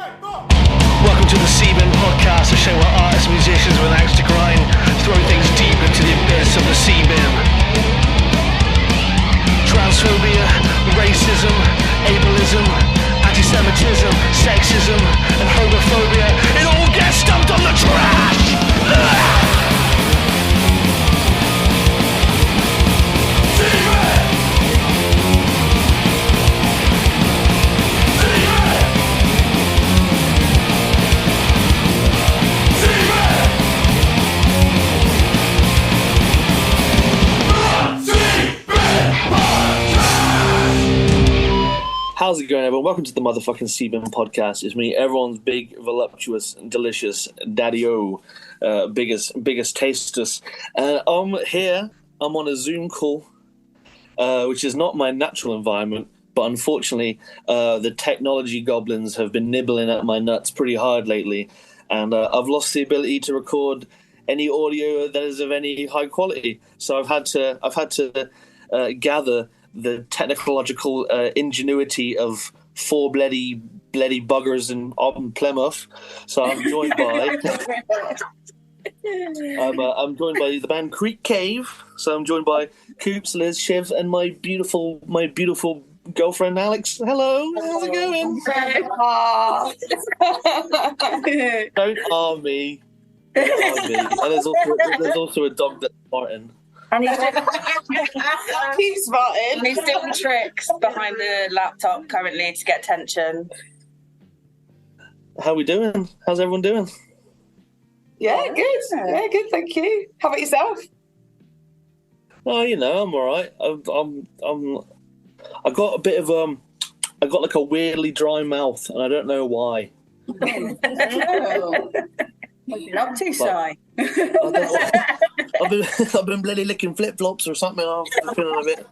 Welcome to the C-Bin podcast, a show where artists and musicians with an axe to grind throw things deep into the abyss of the C-Bin. Transphobia, racism, ableism, anti-Semitism, sexism, and homophobia, it all gets dumped on the trash! How's it going, everyone? Welcome to the motherfucking C-Bin podcast. It's me, everyone's big, voluptuous, and delicious daddy-o, biggest tasters. I'm here. I'm on a Zoom call, which is not my natural environment, but unfortunately, the technology goblins have been nibbling at my nuts pretty hard lately, and I've lost the ability to record any audio that is of any high quality. So I've had to gather the technological ingenuity of four bloody buggers in Plymouth. So I'm joined by I'm joined by the band Creepcave. So I'm joined by Coops, Liz, Shiv, and my beautiful girlfriend Alex. Hello, how's it going? Don't harm me. And there's also a dog that's farting. And he's spotted. And he's doing tricks behind the laptop currently to get attention. How are we doing? How's everyone doing? Yeah, good. Yeah, good. Thank you. How about yourself? Oh, I'm all right. I got a bit of I got like a weirdly dry mouth, and I don't know why. What have you been up to, Si? I've been bloody licking flip-flops or something. I'm feeling a bit.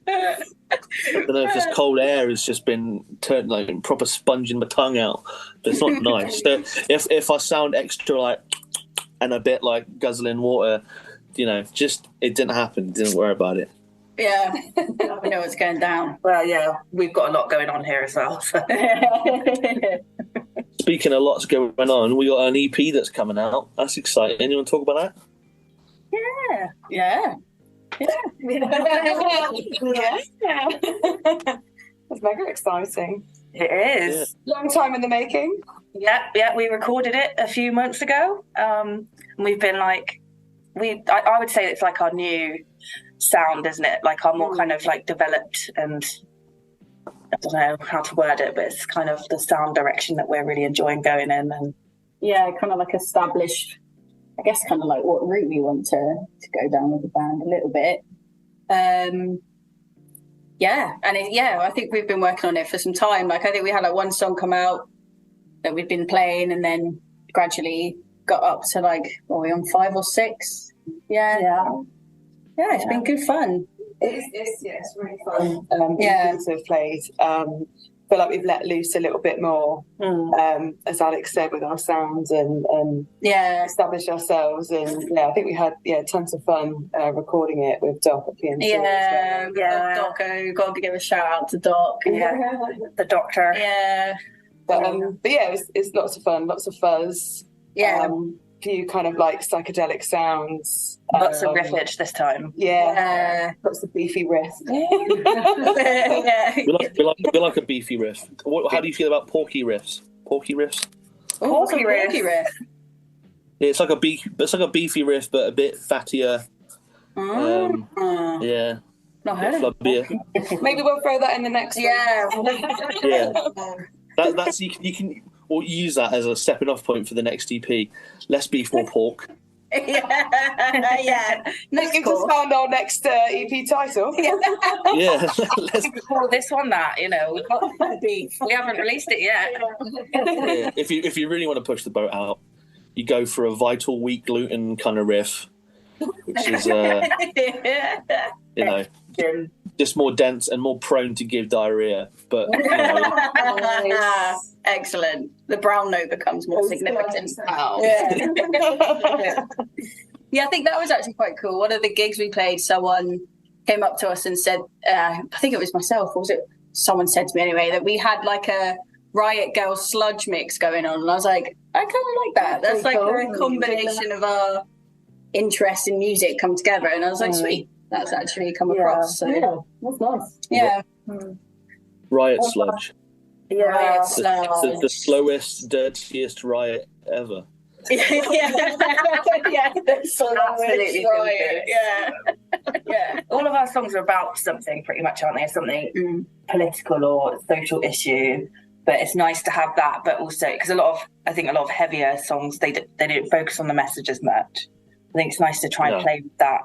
I don't know if this cold air has just been turned like proper sponging my tongue out, but it's not nice. So if I sound extra like and a bit like guzzling water, just it didn't happen. Didn't worry about it. Yeah, we know what's going down. Well, yeah, we've got a lot going on here as well. So. Speaking of lots going on, we got an EP that's coming out. That's exciting. You want to talk about that? Yeah. That's mega exciting. It is. Yeah. Long time in the making. Yeah, we recorded it a few months ago. We've been like, I would say it's like our new sound, isn't it? Like our more kind of like developed and I don't know how to word it, but it's kind of the sound direction that we're really enjoying going in. And yeah, kind of like established, I guess, kind of like what route we want to go down with the band a little bit. I think we've been working on it for some time. Like I think we had like one song come out that we'd been playing and then gradually got up to like, are we on 5 or 6? Yeah, it's been good fun. It's really fun. To have played. Feel like we've let loose a little bit more, as Alex said, with our sounds and established ourselves. And I think we had tons of fun recording it with Doc at PMC. Doco, got to give a shout out to Doc. The doctor. It's lots of fun, lots of fuzz. Few kind of like psychedelic sounds. Lots of riffage this time. Lots of beefy riff. We like a beefy riff. How do you feel about porky riffs? Porky riffs? Porky riff. Yeah, it's like a beefy riff, but a bit fattier. Yeah. Not heard of it. Maybe we'll throw that in the next one. Yeah. That's you can. Or use that as a stepping off point for the next EP. Less beef, more pork. Let's found our next EP title. Let's call this one that. We've got beef. We haven't released it yet. If you really want to push the boat out, you go for a Vital Wheat Gluten kind of riff, which is just more dense and more prone to give diarrhea. But excellent. The brown note becomes more significant now. Yeah, I think that was actually quite cool. One of the gigs we played, someone came up to us and said, I think it was myself, or was it someone said to me anyway, that we had like a Riot Girl sludge mix going on, and I was like, I kind of like that. That's like cool. a combination of our interest in music come together, and I was like, sweet, that's actually come across. So Yeah, that's nice. yeah. Riot sludge. Yeah. Riot sludge. The slowest, dirtiest riot ever. yeah, Absolutely Riot. Yeah, yeah. All of our songs are about something, pretty much, aren't they? Something political or social issue. But it's nice to have that, but also because I think a lot of heavier songs they don't focus on the message as much. I think it's nice to try and play with that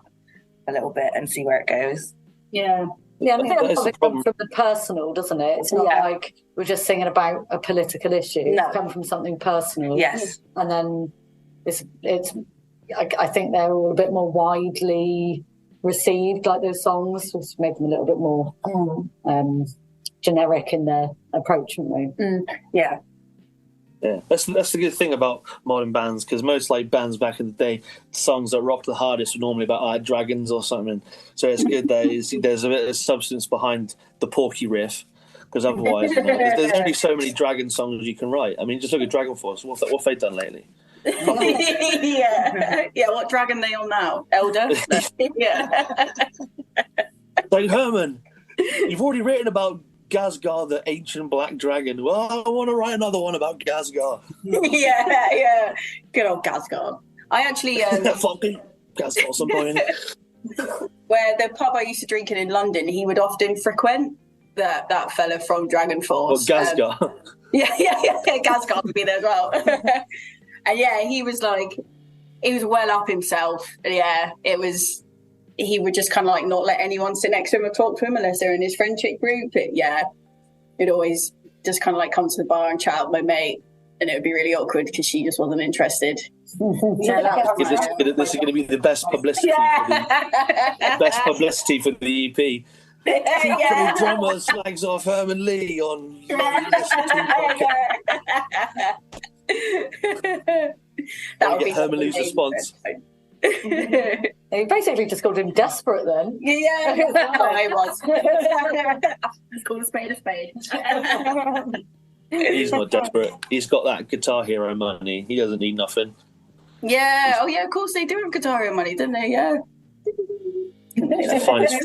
a little bit and see where it goes. Yeah. Yeah, I think That is it the comes from the personal, doesn't it? It's not like we're just singing about a political issue. No. It's come from something personal. Yes. And then I think they're all a bit more widely received, like those songs, just make them a little bit more generic in their approach, haven't they? Yeah. Yeah, that's the good thing about modern bands, because most like bands back in the day, songs that rocked the hardest were normally about dragons or something. So it's good that there's a bit of substance behind the Porky riff, because otherwise there's only so many dragon songs you can write. I mean, just look at Dragon Force. What have they done lately? yeah. What dragon they on now? Elder. Yeah. Like, Herman, you've already written about Gazgar, the ancient black dragon. Well, I want to write another one about Gazgar. yeah. Good old Gazgar. I actually fucking Gazgar, some point. Where the pub I used to drink in London, he would often frequent that fella from Dragon Force. Well, Gazgar. Yeah. Gazgar would be there as well. And yeah, he was well up himself. Yeah, he would just kind of like not let anyone sit next to him or talk to him unless they're in his friendship group. It'd always just kind of like come to the bar and chat with my mate, and it would be really awkward because she just wasn't interested. This is going to be the best publicity. Best publicity for the EP. Yeah. Drummer slags off Herman Lee on. That would get be Herman Lee's response. You basically just called him desperate then. Yeah, I was. Let's call a spade a spade. He's not desperate. He's got that Guitar Hero money. He doesn't need nothing. Yeah. Oh, yeah. Of course they do have Guitar Hero money, don't they? Yeah. He's the finest.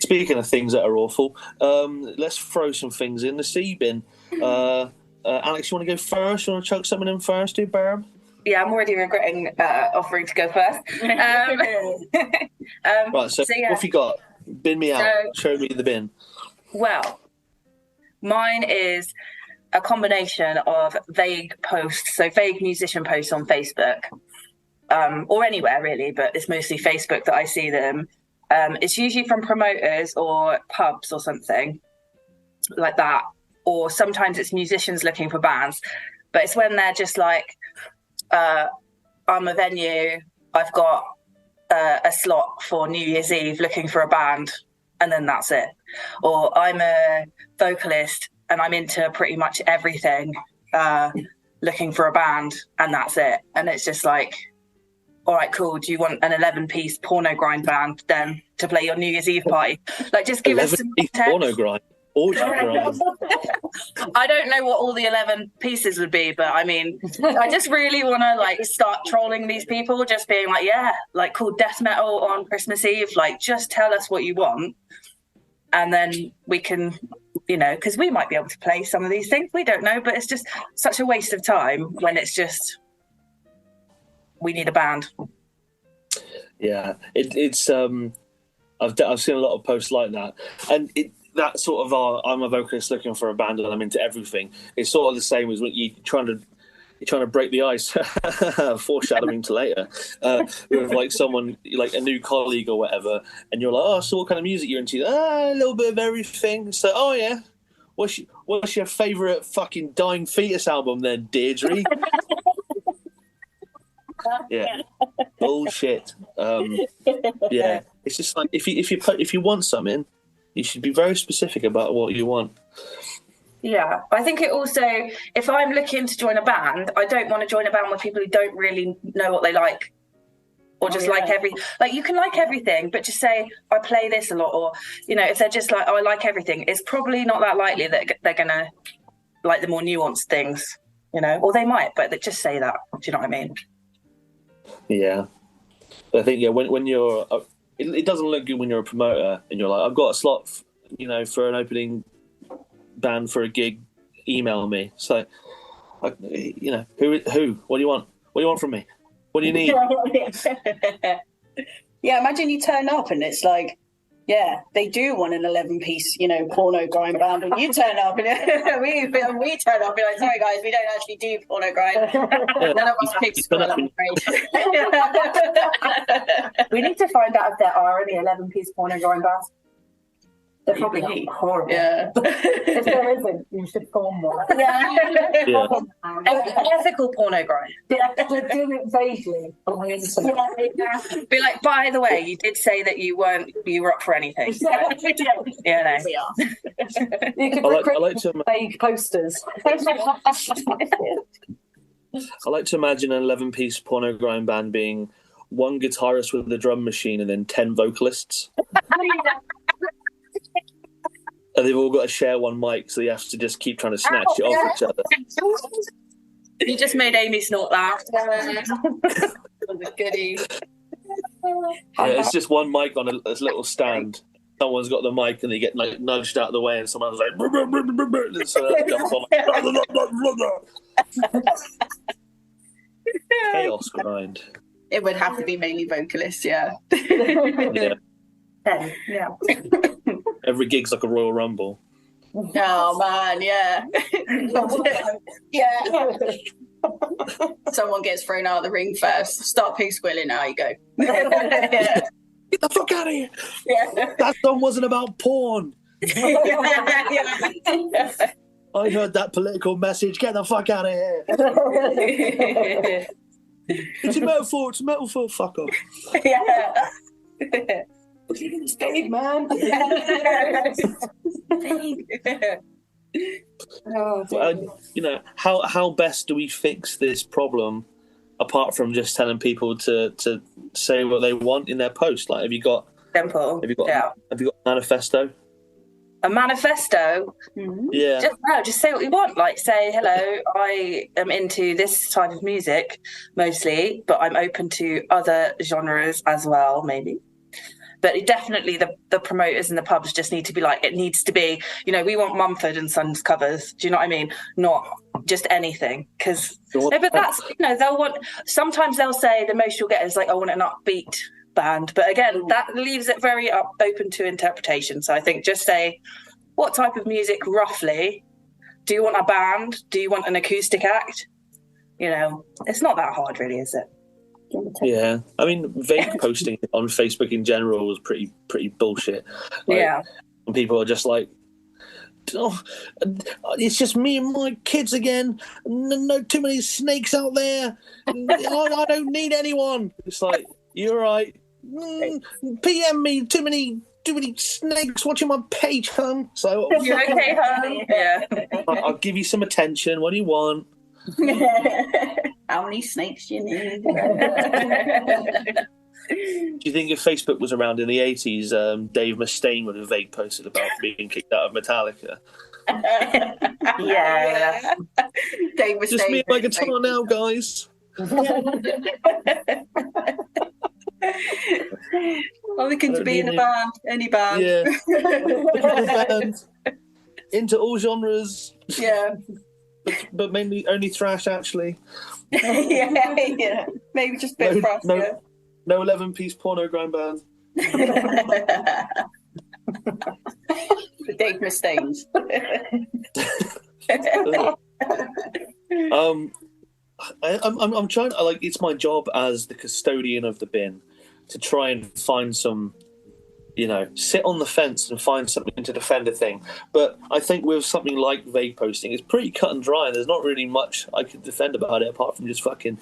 Speaking of things that are awful, let's throw some things in the sea bin. Alex, you want to go first? You want to chuck something in first, do Barb? Yeah, I'm already regretting offering to go first. Right, so what have you got? Bin me out. Show me the bin. Well, mine is a combination of vague posts, so vague musician posts on Facebook, or anywhere really, but it's mostly Facebook that I see them. It's usually from promoters or pubs or something like that, or sometimes it's musicians looking for bands, but it's when they're just like, I'm a venue, I've got a slot for New Year's Eve looking for a band, and then that's it. Or I'm a vocalist and I'm into pretty much everything, looking for a band, and that's it. And it's just like, all right, cool, do you want an 11-piece porno grind band then to play your New Year's Eve party? Like, just give us some context. Porno grind. I don't know what all the 11 pieces would be, but I mean, I just really want to like start trolling these people, just being like, yeah, like cool, death metal on Christmas Eve, like just tell us what you want, and then we can, because we might be able to play some of these things, we don't know, but it's just such a waste of time when it's just we need a band. Yeah, it's I've seen a lot of posts like that, and that sort of I'm a vocalist looking for a band and I'm into everything. It's sort of the same as when you're trying to break the ice, foreshadowing to later, with like someone like a new colleague or whatever, and you're like, oh, so what kind of music you're into? A little bit of everything. So, oh yeah, what's your favourite fucking Dying Fetus album then, Deirdre? Yeah, bullshit. Yeah, it's just like if you want something, you should be very specific about what you want. Yeah, I think it also, if I'm looking to join a band, I don't want to join a band with people who don't really know what they like or just like you can like everything, but just say I play this a lot, or if they're just like, oh, I like everything, it's probably not that likely that they're gonna like the more nuanced things, or they might, but they just say that. Do you know what I mean? Yeah, I think when you're, it doesn't look good when you're a promoter and you're like, I've got a slot, for an opening band for a gig. Email me. So, who? What do you want? What do you want from me? What do you need? Yeah, imagine you turn up and it's like, yeah, they do want an 11-piece, porno grind band, and you turn up and we turn up and be like, sorry guys, we don't actually do porno grind. None of us pick Squill, I'm afraid. We need to find out if there are any 11-piece porno grind bands. They're probably horrible. Yeah. If there isn't, you should form one. Yeah. Ethical porno grind. Yeah, do it vaguely. Be like, by the way, you did say that you were up for anything. Yeah, no. We are. You could recruit vague posters. I like to imagine an 11-piece porno grind band being one guitarist with a drum machine and then 10 vocalists. And they've all got to share one mic, so you have to just keep trying to snatch it off each other. You just made Amy snort that. That was a goodie. Yeah, it's just one mic on a little stand. Someone's got the mic and they get like nudged out of the way, and someone's like, and so that jumps on like, chaos grind. It would have to be mainly vocalists, yeah. Yeah. Every gig's like a Royal Rumble. Oh man, yeah. Yeah. Someone gets thrown out of the ring first. Start pig squealing, now you go. Yeah. Get the fuck out of here. Yeah. That song wasn't about porn. I heard that political message. Get the fuck out of here. It's a metaphor. Fuck off. Yeah. Steve, man. How best do we fix this problem apart from just telling people to say what they want in their post? Like, have you got a manifesto? A manifesto? Mm-hmm. Yeah. Just say what you want. Like, say, hello, I am into this type of music mostly, but I'm open to other genres as well, maybe. But definitely the promoters and the pubs just need to be like, it needs to be, we want Mumford and Sons covers. Do you know what I mean? Not just anything. Because, but that's, they'll want, sometimes they'll say the most you'll get is like, I want an upbeat band. But again, that leaves it very open to interpretation. So I think just say, what type of music roughly? Do you want a band? Do you want an acoustic act? It's not that hard really, is it? Yeah, I mean, vague posting on Facebook in general was pretty bullshit. Yeah, and people are just like, "Oh, it's just me and my kids again. No, too many snakes out there. I don't need anyone." It's like, you're right. PM me. Too many snakes watching my page, hon. So you're okay, hon. Yeah, I'll give you some attention. What do you want? How many snakes do you need? Do you think if Facebook was around in the 80s, Dave Mustaine would have vague posted about being kicked out of Metallica? Yeah. Dave Mustaine. Just me and my guitar now, guys. I'm looking to be in a band, any band. Yeah. Band. Into all genres. Yeah. But mainly only thrash, actually. Yeah. Maybe just a bit of thrash. No 11-piece porno grind band. The Dave Mustaines. I'm trying. It's my job as the custodian of the bin to try and find some. Sit on the fence and find something to defend a thing. But I think with something like vague posting, it's pretty cut and dry, and there's not really much I could defend about it apart from just fucking,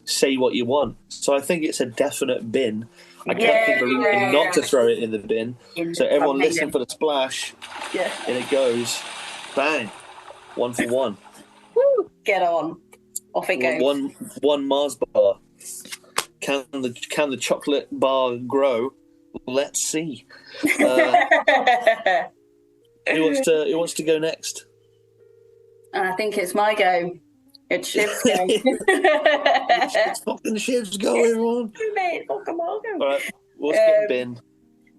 say what you want. So I think it's a definite bin. I can't think of a reason not to throw it in the bin. So everyone listen for the splash. Yeah. And it goes, bang, 1 for 1. Woo, get on. Off it goes. One Mars bar. Can the chocolate bar grow? Let's see. Who wants to go next? I think it's my go. It's Shiv's go. It's fucking Shiv's go, everyone. Mate, fucking All right, what's getting bin?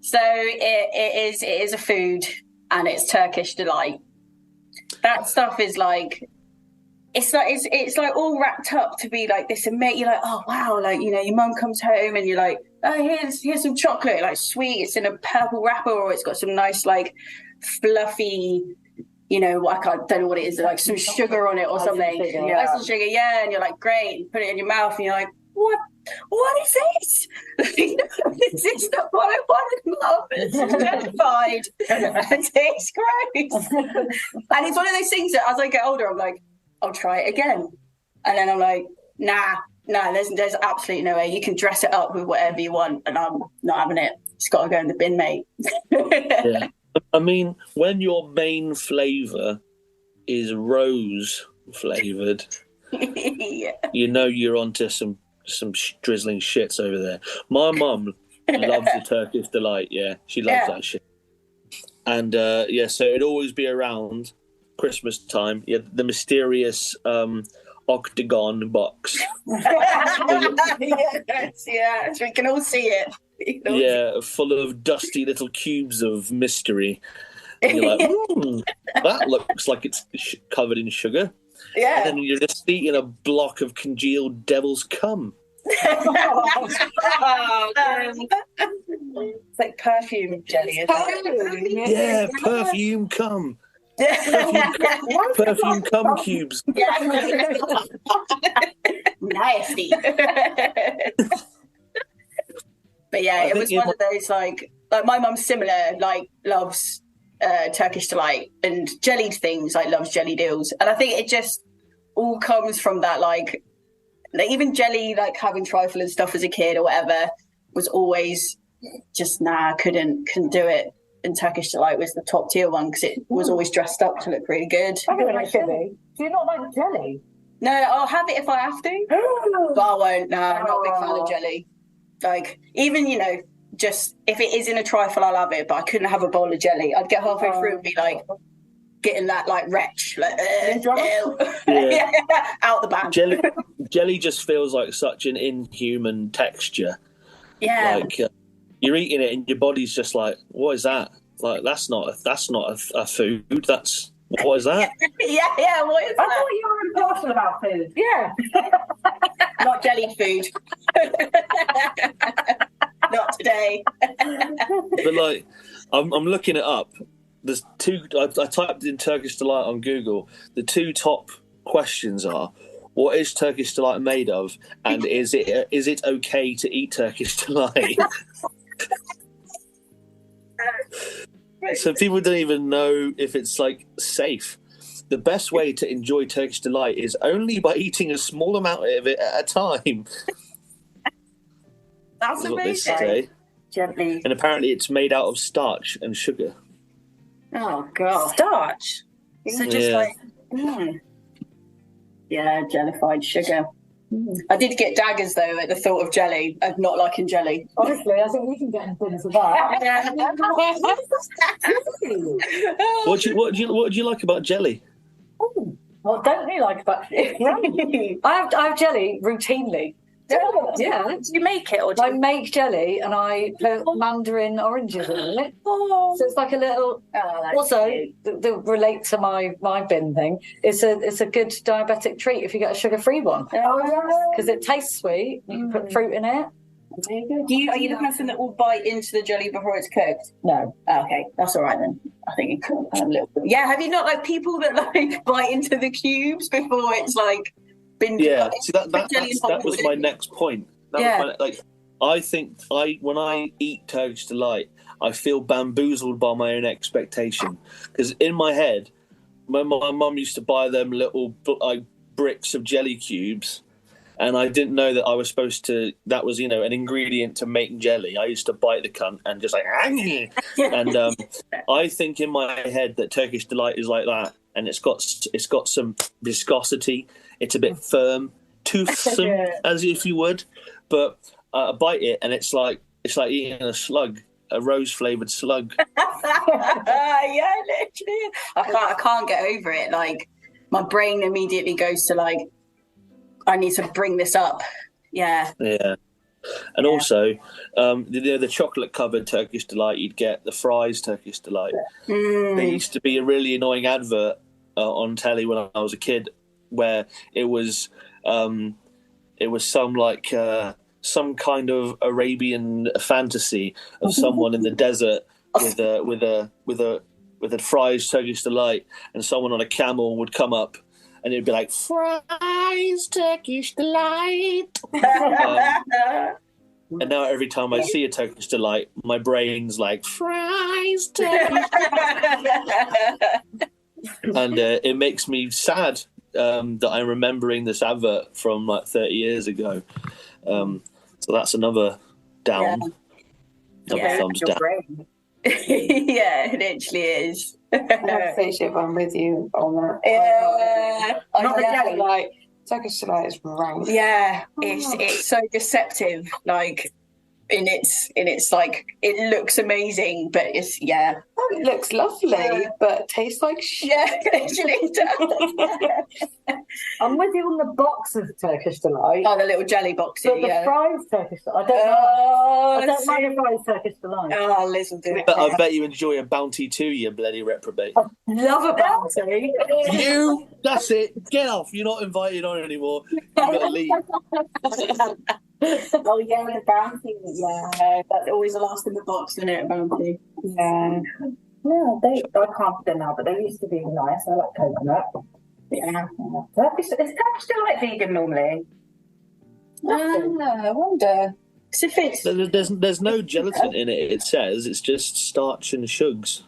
So it is a food, and it's Turkish delight. That stuff is like, it's like all wrapped up to be like this, and you're like, oh wow, like, you know, your mum comes home and you're like, oh, here's some chocolate, like sweet, it's in a purple wrapper, or it's got some nice like fluffy, you know, I don't know what it is, like some sugar on it or something. Nice and sugar, yeah, and you're like, great, you put it in your mouth and you're like, what is this? This is not what I wanted, Mum. It's gentrified. It tastes gross. And it's one of those things that as I get older, I'm like, I'll try it again. And then I'm like, nah, there's absolutely no way. You can dress it up with whatever you want, and I'm not having it. It's got to go in the bin, mate. Yeah. I mean, when your main flavour is rose flavoured, Yeah. you know you're onto some drizzling shits over there. My mum loves the Turkish delight. Yeah, she loves that shit. And so it'd always be around Christmas time. Yeah, the mysterious octagon box. Yes, we can all see it. Yeah, full of dusty little cubes of mystery. And you're like, that looks like it's covered in sugar. Yeah. And then you're just eating a block of congealed devil's cum. It's like perfume jelly, isn't it? Yeah, perfume cum. Perfume cum cubes. Nasty. But yeah, it was one of those like my mum's similar, like loves Turkish delight and jellied things, like loves jelly deals, and I think it just all comes from that like even jelly, like having trifle and stuff as a kid or whatever, was always just couldn't do it. And Turkish delight was the top tier one because it was always dressed up to look really good. I don't like jelly. Do you not like jelly? No, I'll have it if I have to, but I won't. No, I'm not a big fan of jelly. Like, even, you know, just if it is in a trifle, I'll have it, but I couldn't have a bowl of jelly. I'd get halfway through and be like, getting that, like, retch. Like, Yeah. Out the back. Jelly just feels like such an inhuman texture. Yeah. Like, you're eating it and your body's just like, what is that? Like, that's not a food. That's, what is that? Yeah, what is that? I thought you were impartial about food. Yeah. Not jelly food. Not today. But like, I'm looking it up. There's two. I typed in Turkish delight on Google. The two top questions are: what is Turkish delight made of, and is it okay to eat Turkish delight? So people don't even know if it's like safe. The best way to enjoy Turkish delight is only by eating a small amount of it at a time. That's amazing. Gently. And apparently it's made out of starch and sugar. Oh, God. Starch. So just Yeah, jellified sugar. I did get daggers, though, at the thought of jelly, of not liking jelly. Honestly, I think we can get in business with that. What do you like about jelly? Ooh, what don't you like about it? I have jelly routinely. Yeah. Do you make it, or do I you... make jelly and I put mandarin oranges in it. So it's like a little. Also, to relate to my bin thing, it's a good diabetic treat if you get a sugar-free one because it tastes sweet. You can put fruit in it. Are you the person that will bite into the jelly before it's cooked? No. Okay, that's all right then. I think you could a little bit. Yeah, have you not like people that like bite into the cubes before it's like been? Yeah, see that was my next point. I think when I eat Turkish delight, I feel bamboozled by my own expectation because in my head, my mum used to buy them little like bricks of jelly cubes. And I didn't know that I was supposed to. That was, an ingredient to make jelly. I used to bite the cunt and just like, and I think in my head that Turkish delight is like that, and it's got some viscosity. It's a bit firm, toothsome, as if you would. But I bite it, and it's like eating a slug, a rose-flavored slug. Yeah, literally. I can't get over it. Like, my brain immediately goes to like, I need to bring this up. Yeah. Yeah. And also, the chocolate-covered Turkish Delight, you'd get the fries Turkish Delight. There used to be a really annoying advert on telly when I was a kid, where it was some kind of Arabian fantasy of someone in the desert with a fries Turkish Delight, and someone on a camel would come up, and it'd be like, fries Turkish Delight. And now every time I see a Turkish Delight, my brain's like, fries Turkish Delight. And it makes me sad that I'm remembering this advert from like 30 years ago. So that's another down. Another thumbs down. Yeah, it literally is. Shiv, I'm with you on that. Yeah. Not the jelly, like Turkish Delight is rank. Yeah, it's so deceptive. Like, in its like, it looks amazing, but it's It looks lovely, but tastes like shit. Yeah, literally does. I'm with you on the box of Turkish Delight. Oh, the little jelly boxy. But the fries Turkish Delight, I don't mind the fries Turkish Delight. Oh, Liz will do it. I bet you enjoy a Bounty too, you bloody reprobate. I love a Bounty. That's it. Get off. You're not invited on anymore. You gotta leave. Oh yeah, the Bounty. Yeah, that's always the last in the box, isn't it? Bounty. Yeah. Yeah, I can't do now, but they used to be nice. I like coconut. Yeah. Is Turkish Delight vegan normally? I wonder. There's no gelatin in it. It says it's just starch and sugs.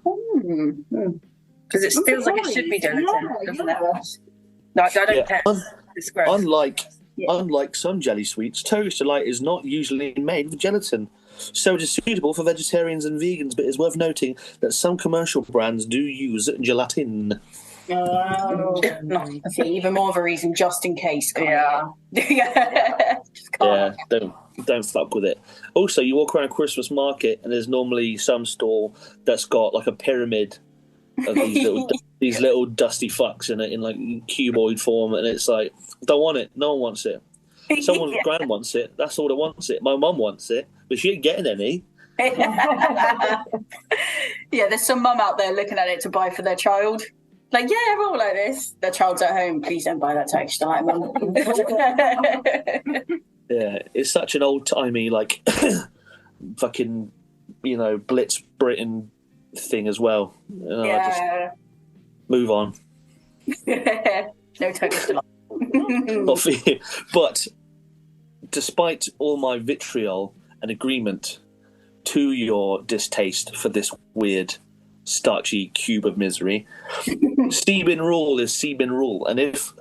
Because it feels like it should be gelatin, doesn't it? No, I don't care. It's gross. Unlike some jelly sweets, Turkish Delight is not usually made with gelatin, so it is suitable for vegetarians and vegans, but it's worth noting that some commercial brands do use gelatin. See, even more of a reason, just in case. Yeah. Just can't. Yeah, don't fuck with it. Also, you walk around Christmas market, and there's normally some stall that's got like a pyramid of these little dusty fucks in like cuboid form, and it's like, don't want it. No one wants it. Someone's grand wants it. That's all that wants it. My mum wants it, but she ain't getting any. Yeah, there's some mum out there looking at it to buy for their child. Like, yeah, we're all like this. Their child's at home. Please don't buy that Turkish Delight, mum. Yeah, it's such an old-timey, like, fucking, Blitz Britain thing as well. Yeah. Just move on. No Turkish Delight. But despite all my vitriol and agreement to your distaste for this weird, starchy cube of misery, Sebin rule is Sebin rule, and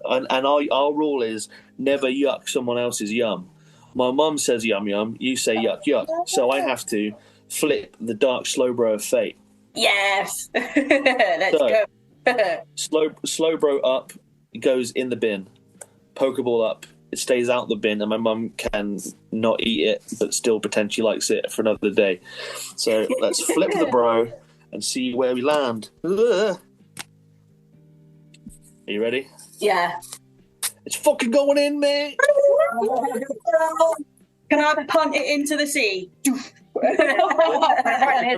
our rule is never yuck someone else's yum. My mum says yum yum, you say yuck yuck, so I have to flip the dark slow bro of fate. Yes. Let's go. slow bro up goes in the bin. Pokeball up, it stays out the bin, and my mum can not eat it but still pretend she likes it for another day. So let's flip the bro and see where we land. Ugh. Are you ready? Yeah. It's fucking going in, mate. Can I punt it into the sea?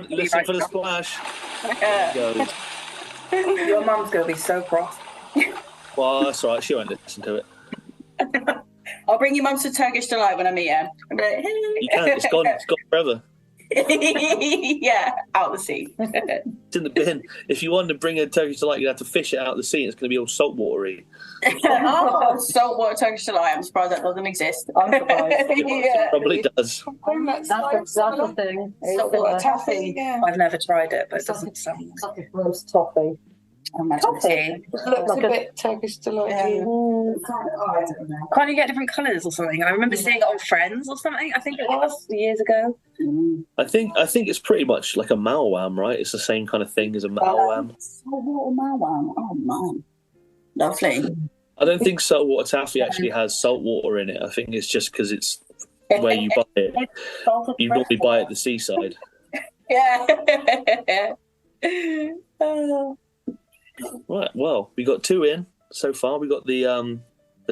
Listen for the splash. There it goes. Your mum's going to be so cross. Well, that's all right. She won't listen to it. I'll bring your mum to Turkish Delight when I meet her. I'll be like, hey. You can't. It's gone. It's gone forever. Yeah, out the sea. It's in the bin. If you want to bring a Turkish Delight, you'd have to fish it out of the sea. It's going to be all saltwatery. Oh, saltwater Turkish Delight. I'm surprised that doesn't exist. I'm surprised. It probably does. That's the thing. Saltwater taffy. Yeah. I've never tried it, but it doesn't sound like a roast toffee. Toffee. It looks like a bit Turkish Delight. Can't you get different colours or something? I remember seeing it on Friends or something. I think it was years ago. I think it's pretty much like a malwam, right? It's the same kind of thing as a malwam. Saltwater malwam. Oh man, lovely. I don't think saltwater taffy actually has salt water in it. I think it's just because it's where you buy it. You normally buy it at the seaside. Yeah. Right. Well, we got 2 in so far. We got the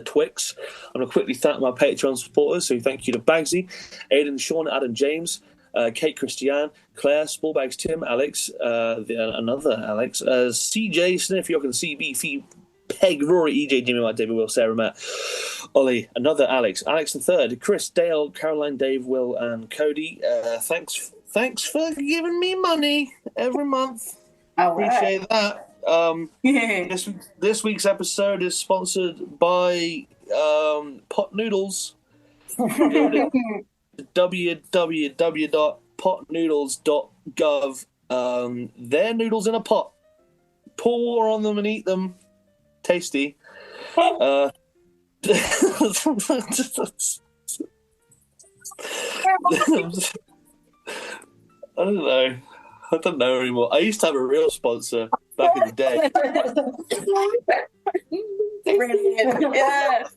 Twix. I'm going to quickly thank my Patreon supporters. So thank you to Bagsy, Aidan, Sean, Adam, James, Kate, Christiane, Claire, Smallbags, Tim, Alex, another Alex, CJ, Sniff, Jochen, CB, Fee, Peg, Rory, EJ, Jimmy, White, David, Will, Sarah, Matt, Ollie, another Alex, Alex the Third, Chris, Dale, Caroline, Dave, Will, and Cody. Thanks for giving me money every month. Appreciate that. This week's episode is sponsored by Pot Noodles. Go to www.potnoodles.gov. They're noodles in a pot. Pour water on them and eat them. Tasty. I don't know anymore. I used to have a real sponsor back in the day. Brilliant. Yeah.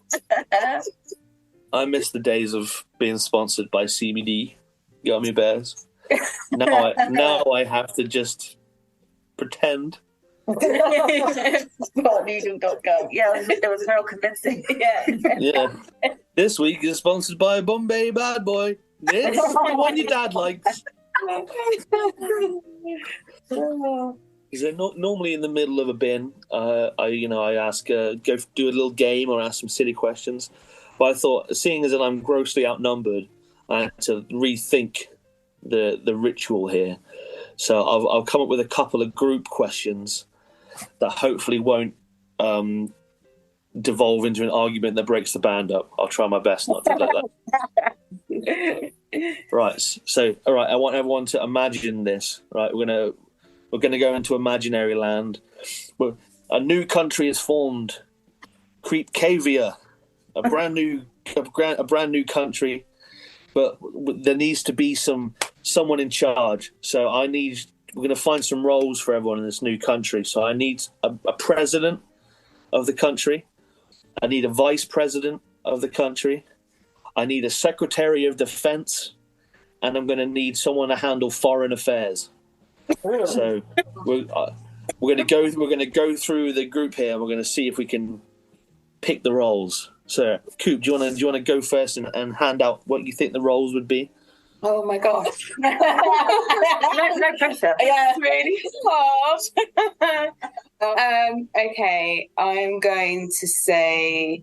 I miss the days of being sponsored by CBD gummy bears. Now I have to just pretend. Potnoodle.gov. Yeah, it was real convincing. Yeah. This week is sponsored by Bombay Bad Boy. It's the one your dad likes. Is it not normally in the middle of a bin? I ask, go do a little game or ask some silly questions. But I thought, seeing as that I'm grossly outnumbered, I had to rethink the ritual here. So I'll come up with a couple of group questions that hopefully won't devolve into an argument that breaks the band up. I'll try my best not to let that. Right. So, all right. I want everyone to imagine this. Right. We're gonna go into imaginary land. A new country is formed. Creepcavia, a brand new country, but there needs to be someone in charge. So we're going to find some roles for everyone in this new country. So I need a president of the country. I need a vice president of the country. I need a secretary of defense, and I'm going to need someone to handle foreign affairs. So we're going to go through the group here, and we're going to see if we can pick the roles. So, Coop, do you want to go first and hand out what you think the roles would be? Oh my gosh. No pressure. Yeah, it's really hard. Okay, I'm going to say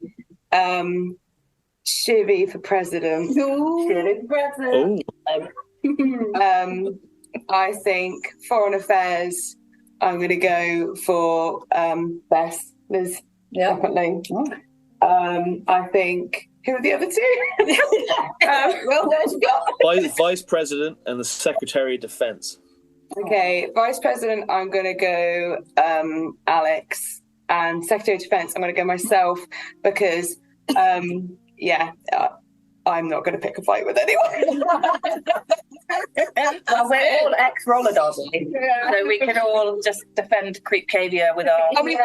Shivy for president. Shivy for president. I think foreign affairs, I'm going to go for Bess, Liz, definitely. I think, who are the other two? Vice President and the Secretary of Defense. Okay, Vice President, I'm going to go Alex, and Secretary of Defense, I'm going to go myself because, I'm not going to pick a fight with anyone. Well, we're all ex-roller derby, so we could all just defend Creepcavia with our. I mean,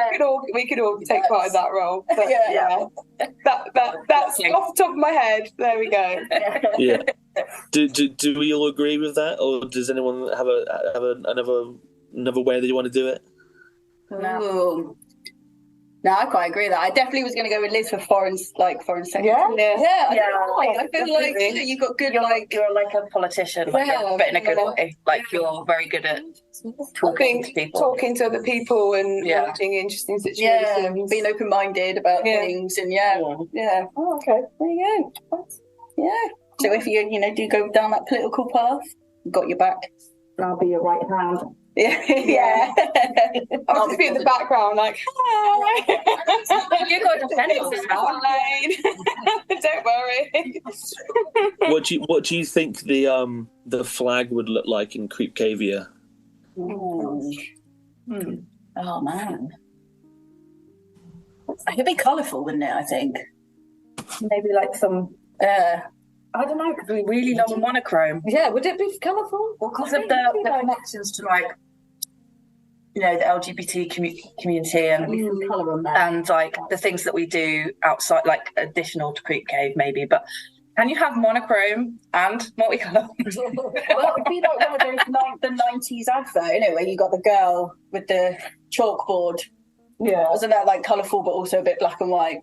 we could all take part in that role. But that's off the top of my head. There we go. Yeah. Do we all agree with that, or does anyone have another way that you want to do it? No, I quite agree with that. I definitely was going to go with Liz for foreign secretary. Yeah. I don't know. I feel like you've got good, you're like a politician, but in a good way. Like you're very good at talking to people, talking to other people, and managing interesting situations, being open-minded about things, and Oh, okay, there you go. Yeah. So if you do go down that political path, I've got your back. I'll be your right hand. Yeah. I'll just be in the background, like, hi. You got to defend us. Don't worry. What do you think the flag would look like in Creepcavia? Oh man, it'd be colourful, wouldn't it? I think maybe like some. I don't know, because we really love a monochrome. Yeah, would it be colourful? Well, because of the connections to the LGBT community and colour on that, and like the things that we do outside, like additional to Creepcave maybe. But Can you have monochrome and multicolour? Well, it'd be like one of those the 90s advert, where you got the girl with the chalkboard. Yeah. Wasn't that like colourful but also a bit black and white?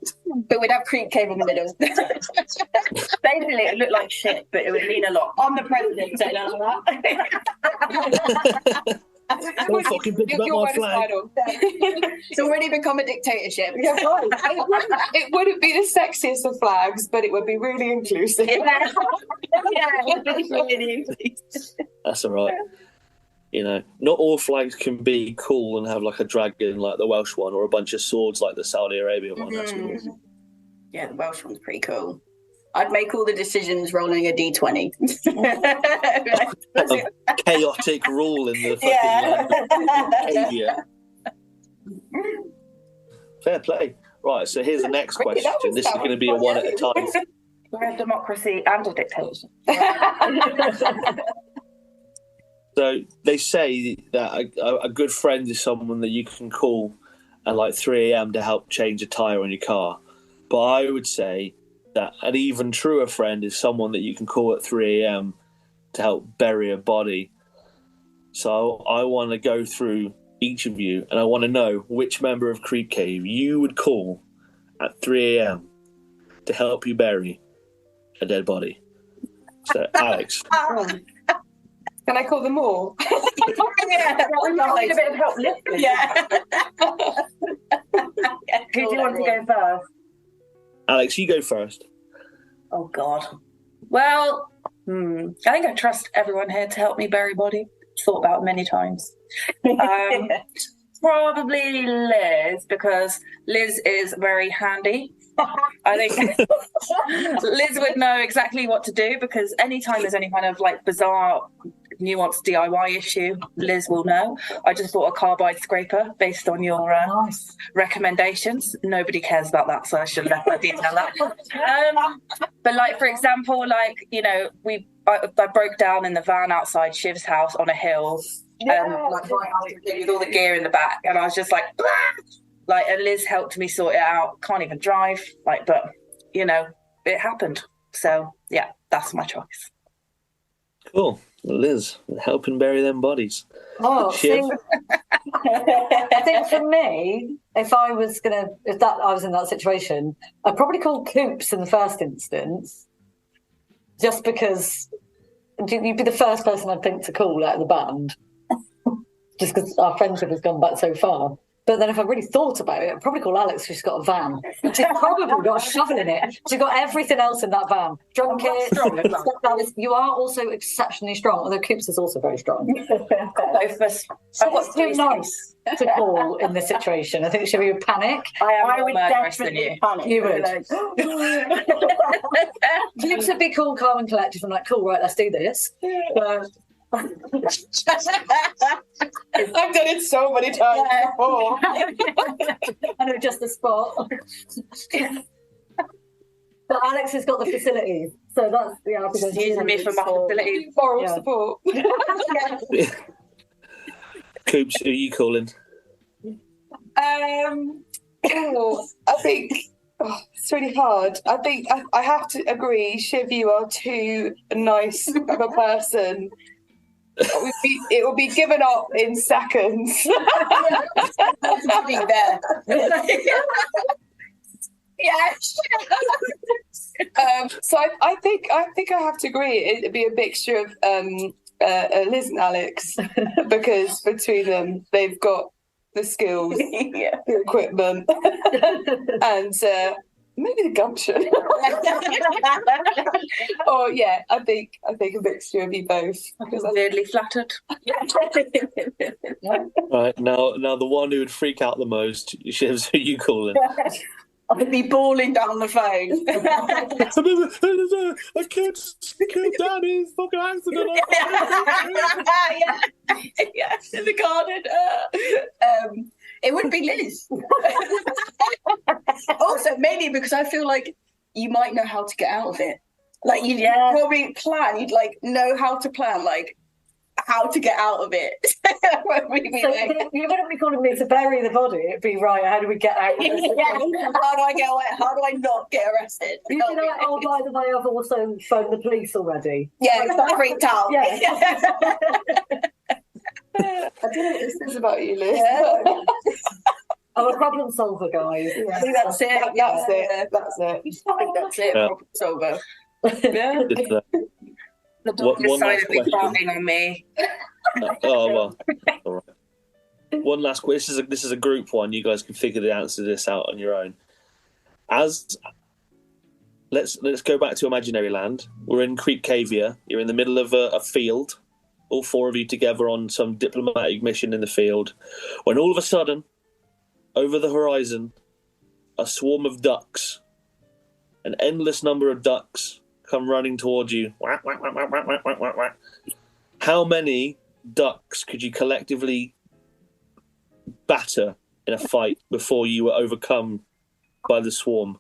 But we'd have Creepcave in the middle. Basically, it looked like shit, but it would mean a lot. I'm the president, say none of that. Don't fucking bitch about my flag. It's already become a dictatorship. Yeah, right. It wouldn't be the sexiest of flags, but it would be really inclusive. That's all right. Not all flags can be cool and have like a dragon like the Welsh one or a bunch of swords like the Saudi Arabian one. That's cool. Yeah, the Welsh one's pretty cool. I'd make all the decisions rolling a D20. A chaotic rule in the fucking Creepcavia. Fair play. Right, so here's the next question. This is going to be a one at a time. We're a democracy and a dictatorship. So they say that a good friend is someone that you can call at like 3 a.m. to help change a tyre on your car. But I would say that an even truer friend is someone that you can call at 3 a.m. to help bury a body. So I want to go through each of you and I want to know which member of Creepcave you would call at 3 a.m. to help you bury a dead body. So, Alex. Can I call them all? Yeah, we need a bit of help lifting. Yeah. Who do you want to go first? Alex, you go first. Oh, God. Well, I think I trust everyone here to help me bury body. Thought about it many times. Probably Liz, because Liz is very handy. I think Liz would know exactly what to do, because anytime there's any kind of like bizarre nuanced DIY issue, Liz will know. I just bought a carbide scraper based on your recommendations. Nobody cares about that, so I should let her detail that. But like, for example, like, I broke down in the van outside Shiv's house on a hill, with all the gear in the back, and I was just like, blah! And Liz helped me sort it out. Can't even drive, but it happened. So yeah, that's my choice. Cool. Liz, helping bury them bodies. I think for me, if I was I was in that situation, I'd probably call Coops in the first instance, just because you'd be the first person I'd think to call out of the band, just because our friendship has gone back so far. But then if I really thought about it, I'd probably call Alex, who's got a van. She's probably got a shovel in it. She's got everything else in that van. Drum kit. You are also exceptionally strong, although Coops is also very strong. Both of us. So it's too nice to call in this situation. I think Shiv would panic. I would definitely panic. You would. Coops would be cool, calm and collected. I'm like, cool, right, let's do this. I've done it so many times before. I know, just the spot. But Alex has got the facilities, so that's because he's using me for my facilities. Moral support. Coops, who are you calling? I think it's really hard. I think I have to agree, Shiv, you are too nice of a person. It will be given up in seconds. There. Yes. So I think I have to agree. It'd be a mixture of Liz and Alex, because between them they've got the skills, the equipment, and maybe the gumption. I think a mixture of you both. Because I'm weirdly flattered. Right, now the one who would freak out the most, Shivs, who are you calling? I'd be bawling down the phone. A kid daddy's fucking accident. Yeah, in the garden. It would be Liz. Also, mainly because I feel like you might know how to get out of it. Like, you'd probably plan. You'd, know how to plan. Like, how to get out of it. You wouldn't be calling me to bury the body. It'd be right. How do we get out? Of this? How do I get away? How do I not get arrested? You know, like, oh, by the way, I've also phoned the police already. Yeah, I freaked out. Yeah. I don't know what this is about you, Liz. I'm a problem solver, guys. I think that's it. That's it. I think that's it. Yeah. Problem solver. Yeah. The dog One decided to be last barking on me. Oh well. All right. One last question. This is a group one. You guys can figure the answer to this out on your own. Let's go back to imaginary land. We're in Creepcavia. You're in the middle of a field. All four of you together on some diplomatic mission in the field. When all of a sudden, over the horizon, a swarm of ducks, an endless number of ducks, come running towards you. Whack, whack, whack, whack, whack, whack, whack, whack. How many ducks could you collectively batter in a fight before you were overcome by the swarm?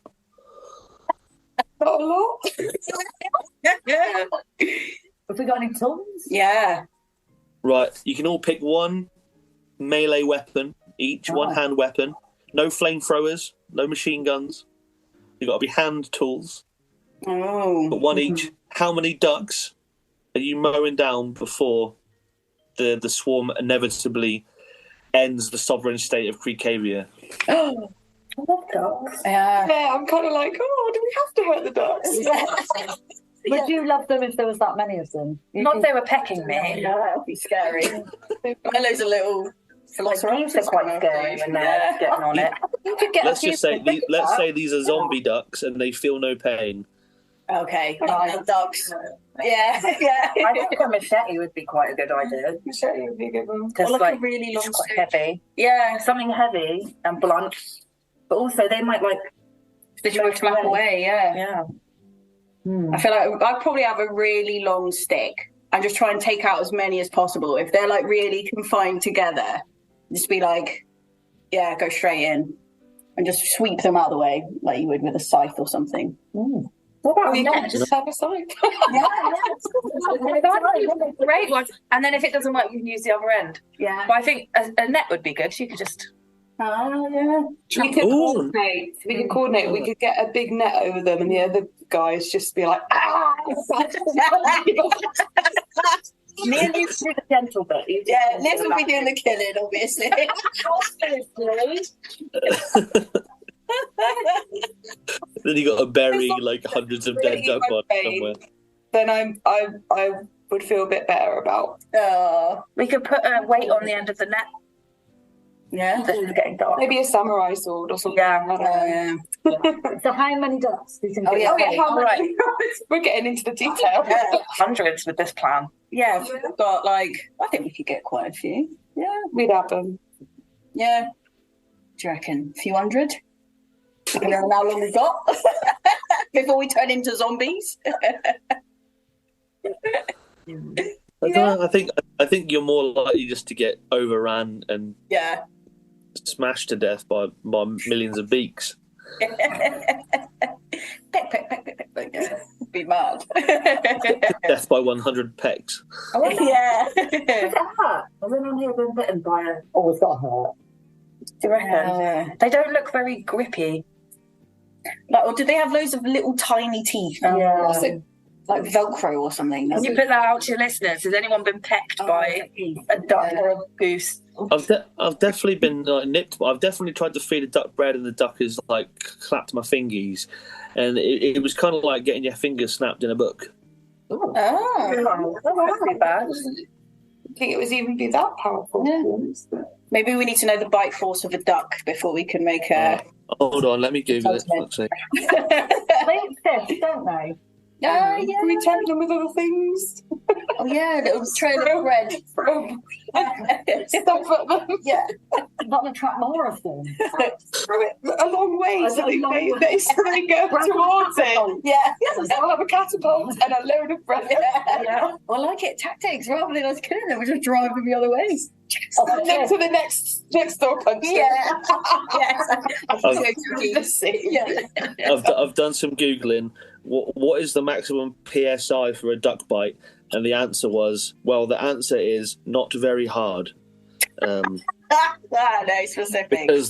Not a lot. Have we got any tools? Yeah. Right, you can all pick one melee weapon each, one hand weapon. No flamethrowers, no machine guns. You've got to be hand tools. Oh. But one each. How many ducks are you mowing down before the swarm inevitably ends the sovereign state of Creepcavia? I love ducks. Yeah, I'm kind of like, oh, do we have to hurt the ducks? Would you love them if there was that many of them? Not if they were pecking me. Yeah, that'd be scary. Melo's a little They're quite scary when they're getting on it. You could get Let's just say let's say these are zombie ducks and they feel no pain. Okay, ducks. Yeah. I think a machete would be quite a good idea. Machete would be a good one. Because Or like a really long it's quite stick. heavy. Yeah. Something heavy and blunt. But also they might like Stitch will flap away, yeah. yeah. I feel like I'd probably have a really long stick and just try and take out as many as possible. If they're like really confined together, just be like, yeah, go straight in and just sweep them out of the way like you would with a scythe or something. What about You net? can just have a side. Great one. And then if it doesn't work, you can use the other end. Yeah. But I think a net would be good. You could just Yeah. We could Ooh. coordinate. We could coordinate. We could get a big net over them, and the other guys just be like, ah! me and you do the gentle bit. Yeah, Liz will be doing the killing, obviously. Then you got to bury like hundreds of dead duck bodies somewhere. Then I would feel a bit better about. We could put a weight on the end of the net. Yeah. This is getting dark. Maybe a samurai sword or something. Yeah. I don't know. So how many ducks do you think? Oh, yeah. How All many? We're getting into the detail. Hundreds with this plan. Yeah, we've got like, I think we could get quite a few. Yeah. We'd have them. Yeah. Do you reckon? A few hundred? I don't know how long we've got before we turn into zombies. I don't know, I think you're more likely just to get overran and Yeah. smashed to death by millions of beaks. Peck, peck, peck, peck, peck. Yeah. Be mad. Death by 100 pecks. Yeah. Does it hurt? Has anyone here been bitten by a... Oh, it's got hurt. Do you reckon? They don't look very grippy. Like, or do they have loads of little tiny teeth? Yeah. Like Velcro or something? Can you put that out to your listeners? Has anyone been pecked by a duck or a goose? I've definitely been like nipped. I've definitely tried to feed a duck bread, and the duck has like clapped my fingies, and it was kind of like getting your fingers snapped in a book. Oh. That's not bad. I think it was even be that powerful. Yeah. Maybe we need to know the bite force of a duck before we can make a... Hold on, let me Google it. Let's see. They exist, don't they? Yeah. Can we tempt them with other things? Oh, yeah, a little trail of bread. Stuff at them. Yeah. Not to trap more of them. Throw it a long way so they go towards it. Yeah. I'll have a catapult and a load of bread. Yeah. I like it. Tactics. Rather than us killing them, we just drive them the other way. And then to the next door country. Yeah. I've done some Googling. What is the maximum PSI for a duck bite? And the answer was, well, the answer is not very hard. No specific. Because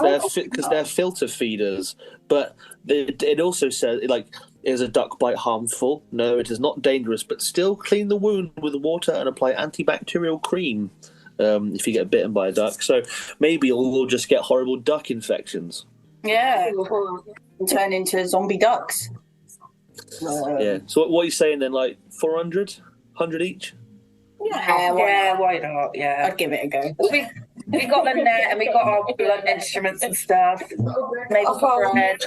they're filter feeders. But it also says, like, is a duck bite harmful? No, it is not dangerous, but still clean the wound with water and apply antibacterial cream if you get bitten by a duck. So maybe you'll just get horrible duck infections. Yeah. Turn into zombie ducks. Yeah. So what are you saying then, like 400? 100 each? Yeah, why not? Yeah. I'd give it a go. We got the net and we got our blood instruments and stuff. Made bread.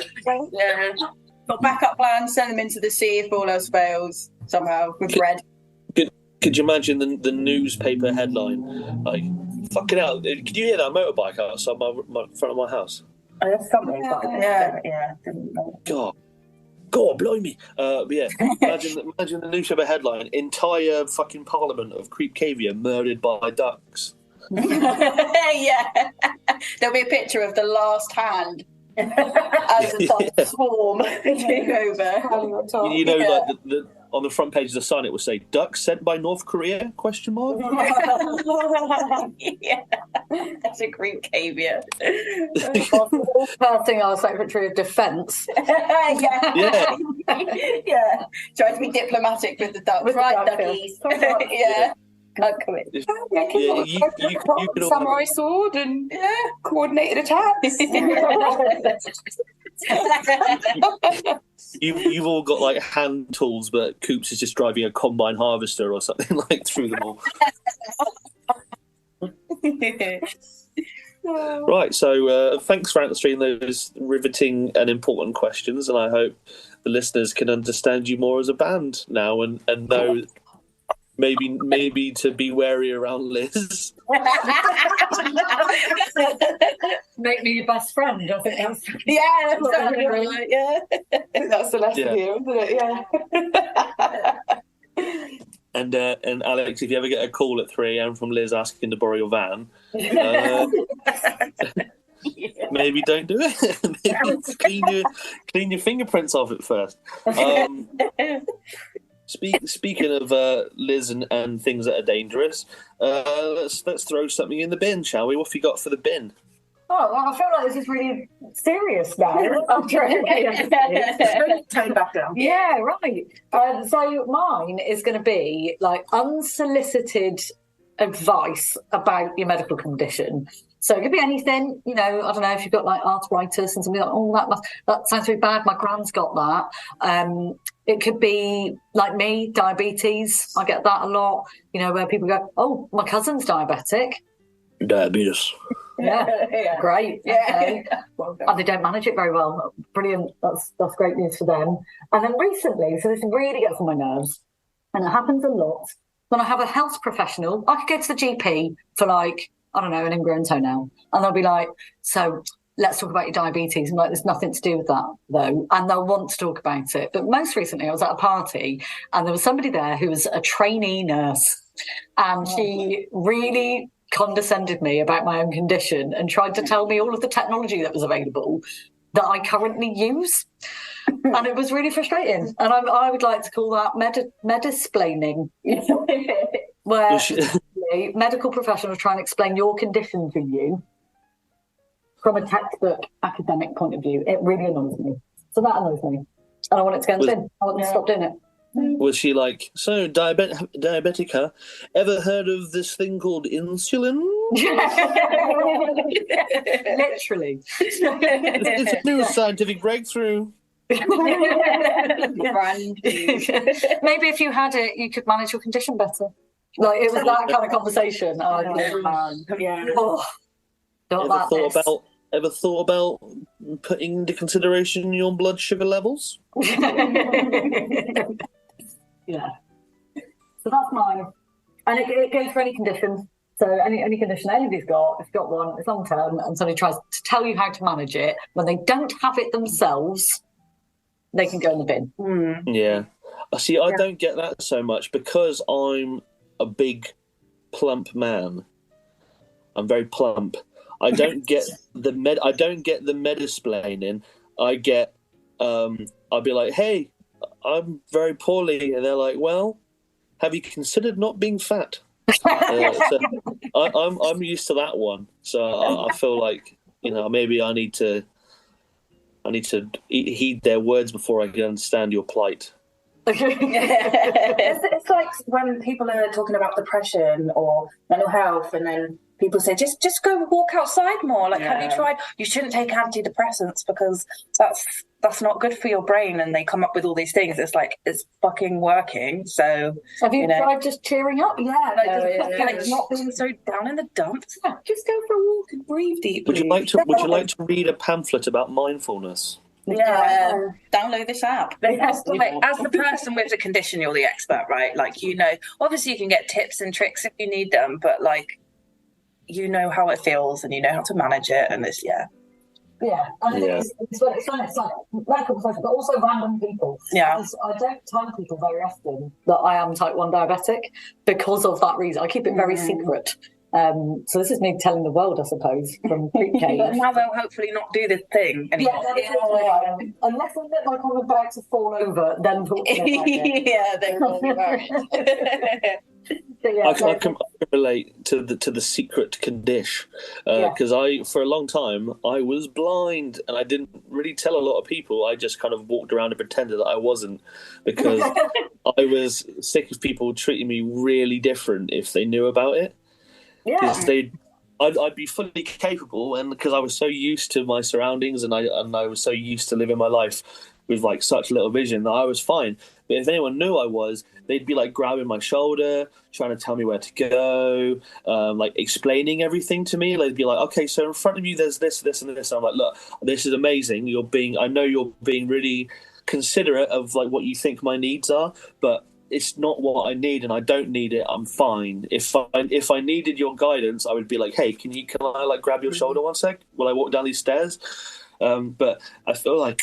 Yeah. Got backup plans, send them into the sea if all else fails somehow with bread. Could you imagine the newspaper headline? Like, fucking hell, could you hear that motorbike outside my front of my house? Oh, that's something. Yeah. God, blimey. Yeah, imagine the newspaper headline, entire fucking parliament of Creepcavia murdered by ducks. Yeah. There'll be a picture of the last hand as a swarm take over. You know, like the on the front page of the Sun, it will say "Ducks sent by North Korea?" ? Yeah, that's a Creepcavia. Passing our Secretary of Defence. Yeah. Try to be diplomatic with the ducks. Right, duckies. Yeah. Can't come in. You could samurai sword and coordinated attacks. You've all got like hand tools, but Coops is just driving a combine harvester or something like through them all. Right, so thanks for answering those riveting and important questions, and I hope the listeners can understand you more as a band now and know maybe to be wary around Liz. Make me your best friend, I think that's... Yeah, that's exactly right, yeah. I think that's the lesson here, isn't it? Yeah. And Alex, if you ever get a call at 3 a.m. from Liz asking to borrow your van, maybe don't do it. Maybe clean your fingerprints off it first. Speaking of Liz and things that are dangerous, let's throw something in the bin, shall we? What have you got for the bin? Oh, well, I feel like this is really serious now. Tone back down. Yeah, right. So mine is going to be like unsolicited advice about your medical condition. So it could be anything, you know, I don't know if you've got like arthritis and something like, oh, that sounds really bad. My gran's got that. It could be like me, diabetes. I get that a lot, you know, where people go, oh, my cousin's diabetic. Diabetes. Yeah, great. Yeah. Okay. And they don't manage it very well. Brilliant. That's great news for them. And then recently, so this really gets on my nerves, and it happens a lot, when I have a health professional, I could go to the GP for like, I don't know, an ingrown toenail, and they'll be like, so let's talk about your diabetes. I'm like, there's nothing to do with that, though. And they'll want to talk about it. But most recently, I was at a party, and there was somebody there who was a trainee nurse, and she really condescended me about my own condition and tried to tell me all of the technology that was available that I currently use. And it was really frustrating. And I would like to call that medisplaining, where a medical professional try and explain your condition to you from a textbook academic point of view. It really annoys me. So that annoys me. And I want it to go in the bin. I want them to stop doing it. Was she like, so diabetica, ever heard of this thing called insulin? Literally. It's a new scientific breakthrough. Maybe if you had it, you could manage your condition better. Like, it was that kind of conversation. Ever thought about putting into consideration your blood sugar levels? Yeah. So that's mine. And it goes for any condition. So any condition anybody's got, if you've got one, it's long term, and somebody tries to tell you how to manage it, when they don't have it themselves, they can go in the bin. Yeah. See, I don't get that so much because I'm a big, plump man. I'm very plump. I don't get the medisplaining. I get I'll be like, hey, I'm very poorly, and they're like, well, have you considered not being fat? So I'm used to that one, so I feel like, you know, maybe I need to heed their words before I can understand your plight. It's like when people are talking about depression or mental health, and then people say, just go walk outside more. Like, have you tried? You shouldn't take antidepressants because that's not good for your brain. And they come up with all these things. It's like, it's fucking working. So have you tried just cheering up? Like not being so down in the dumps. Yeah, just go for a walk and breathe deeply. Would you like to read a pamphlet about mindfulness? Yeah, download this app. As the person with the condition, you're the expert, right? Like, you know, obviously you can get tips and tricks if you need them, but like, you know how it feels and you know how to manage it, and it's and I think it's like medical professionals, but also random people. I don't tell people very often that I am type 1 diabetic because of that reason. I keep it very secret. So this is me telling the world, I suppose, from Creepcave. But now they'll hopefully not do the thing anymore. Unless I look like I'm about to fall over, then talk to me about it. I can relate to the secret condition because for a long time I was blind and I didn't really tell a lot of people. I just kind of walked around and pretended that I wasn't, because I was sick of people treating me really different if they knew about it. Because I'd be fully capable, and because I was so used to my surroundings and I was so used to living my life with like such little vision that I was fine. But if anyone knew I was, they'd be like grabbing my shoulder, trying to tell me where to go, like explaining everything to me. They'd be like, okay, so in front of you there's this, this, and this. And I'm like, look, this is amazing. I know you're being really considerate of like what you think my needs are, but it's not what I need, and I don't need it. I'm fine. If I needed your guidance, I would be like, hey, can I like grab your shoulder one sec while I walk down these stairs? But I feel like,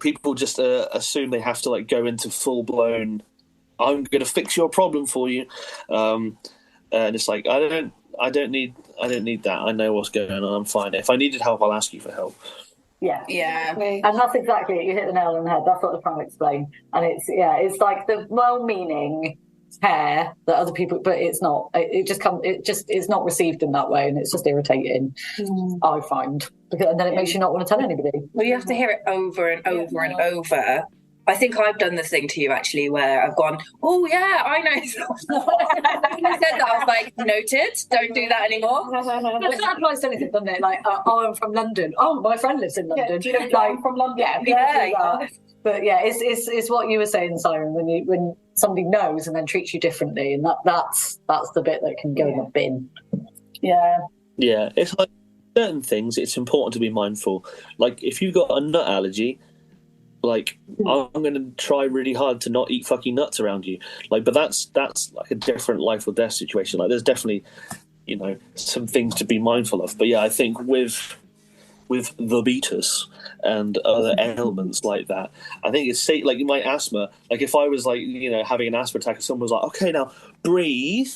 people just assume they have to like go into full blown, I'm going to fix your problem for you, and it's like I don't need that. I know what's going on. I'm fine. If I needed help, I'll ask you for help. And that's exactly it. You hit the nail on the head. That's what I'm trying to explain. And it's like the well-meaning care that other people, but it's not. It's not received in that way, and it's just irritating. I find, and then it makes you not want to tell anybody. Well, you have to hear it over and over and over. I think I've done the thing to you actually, where I've gone, oh yeah, I know. I said that, I was like, noted. Don't do that anymore. That applies to anything, doesn't it? Like, I'm from London. Oh, my friend lives in London. Do you know, like, from London? Yeah. But it's what you were saying, Siren. When somebody knows and then treats you differently, and that's the bit that can go in the bin. Yeah. Yeah, it's like certain things. It's important to be mindful. Like if you've got a nut allergy, like I'm going to try really hard to not eat fucking nuts around you. Like, but that's like a different life or death situation. Like, there's definitely, some things to be mindful of. But yeah, I think with the beatus and other ailments like that, I think it's safe. Like my asthma. Like if I was like having an asthma attack, and someone was like, "Okay, now breathe."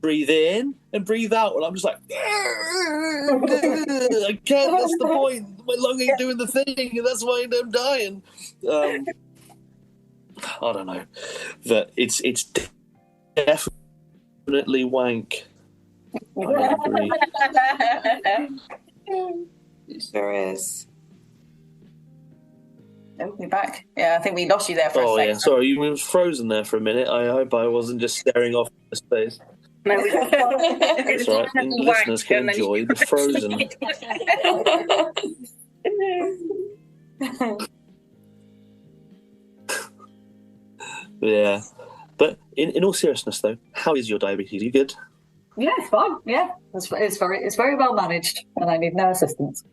Breathe in and breathe out, and I'm just like, I can't. That's the point. My lung ain't doing the thing, and that's why I'm dying. I don't know, but it's definitely wank. I agree. It sure is. Oh, we're back. Yeah, I think we lost you there for a second. Oh yeah, sorry, you were frozen there for a minute. I hope I wasn't just staring off into space. No, that's right. And listeners can enjoy the frozen. Yeah, but in all seriousness, though, how is your diabetes? Are you good? Yeah, it's fine. Yeah, it's very well managed, and I need no assistance.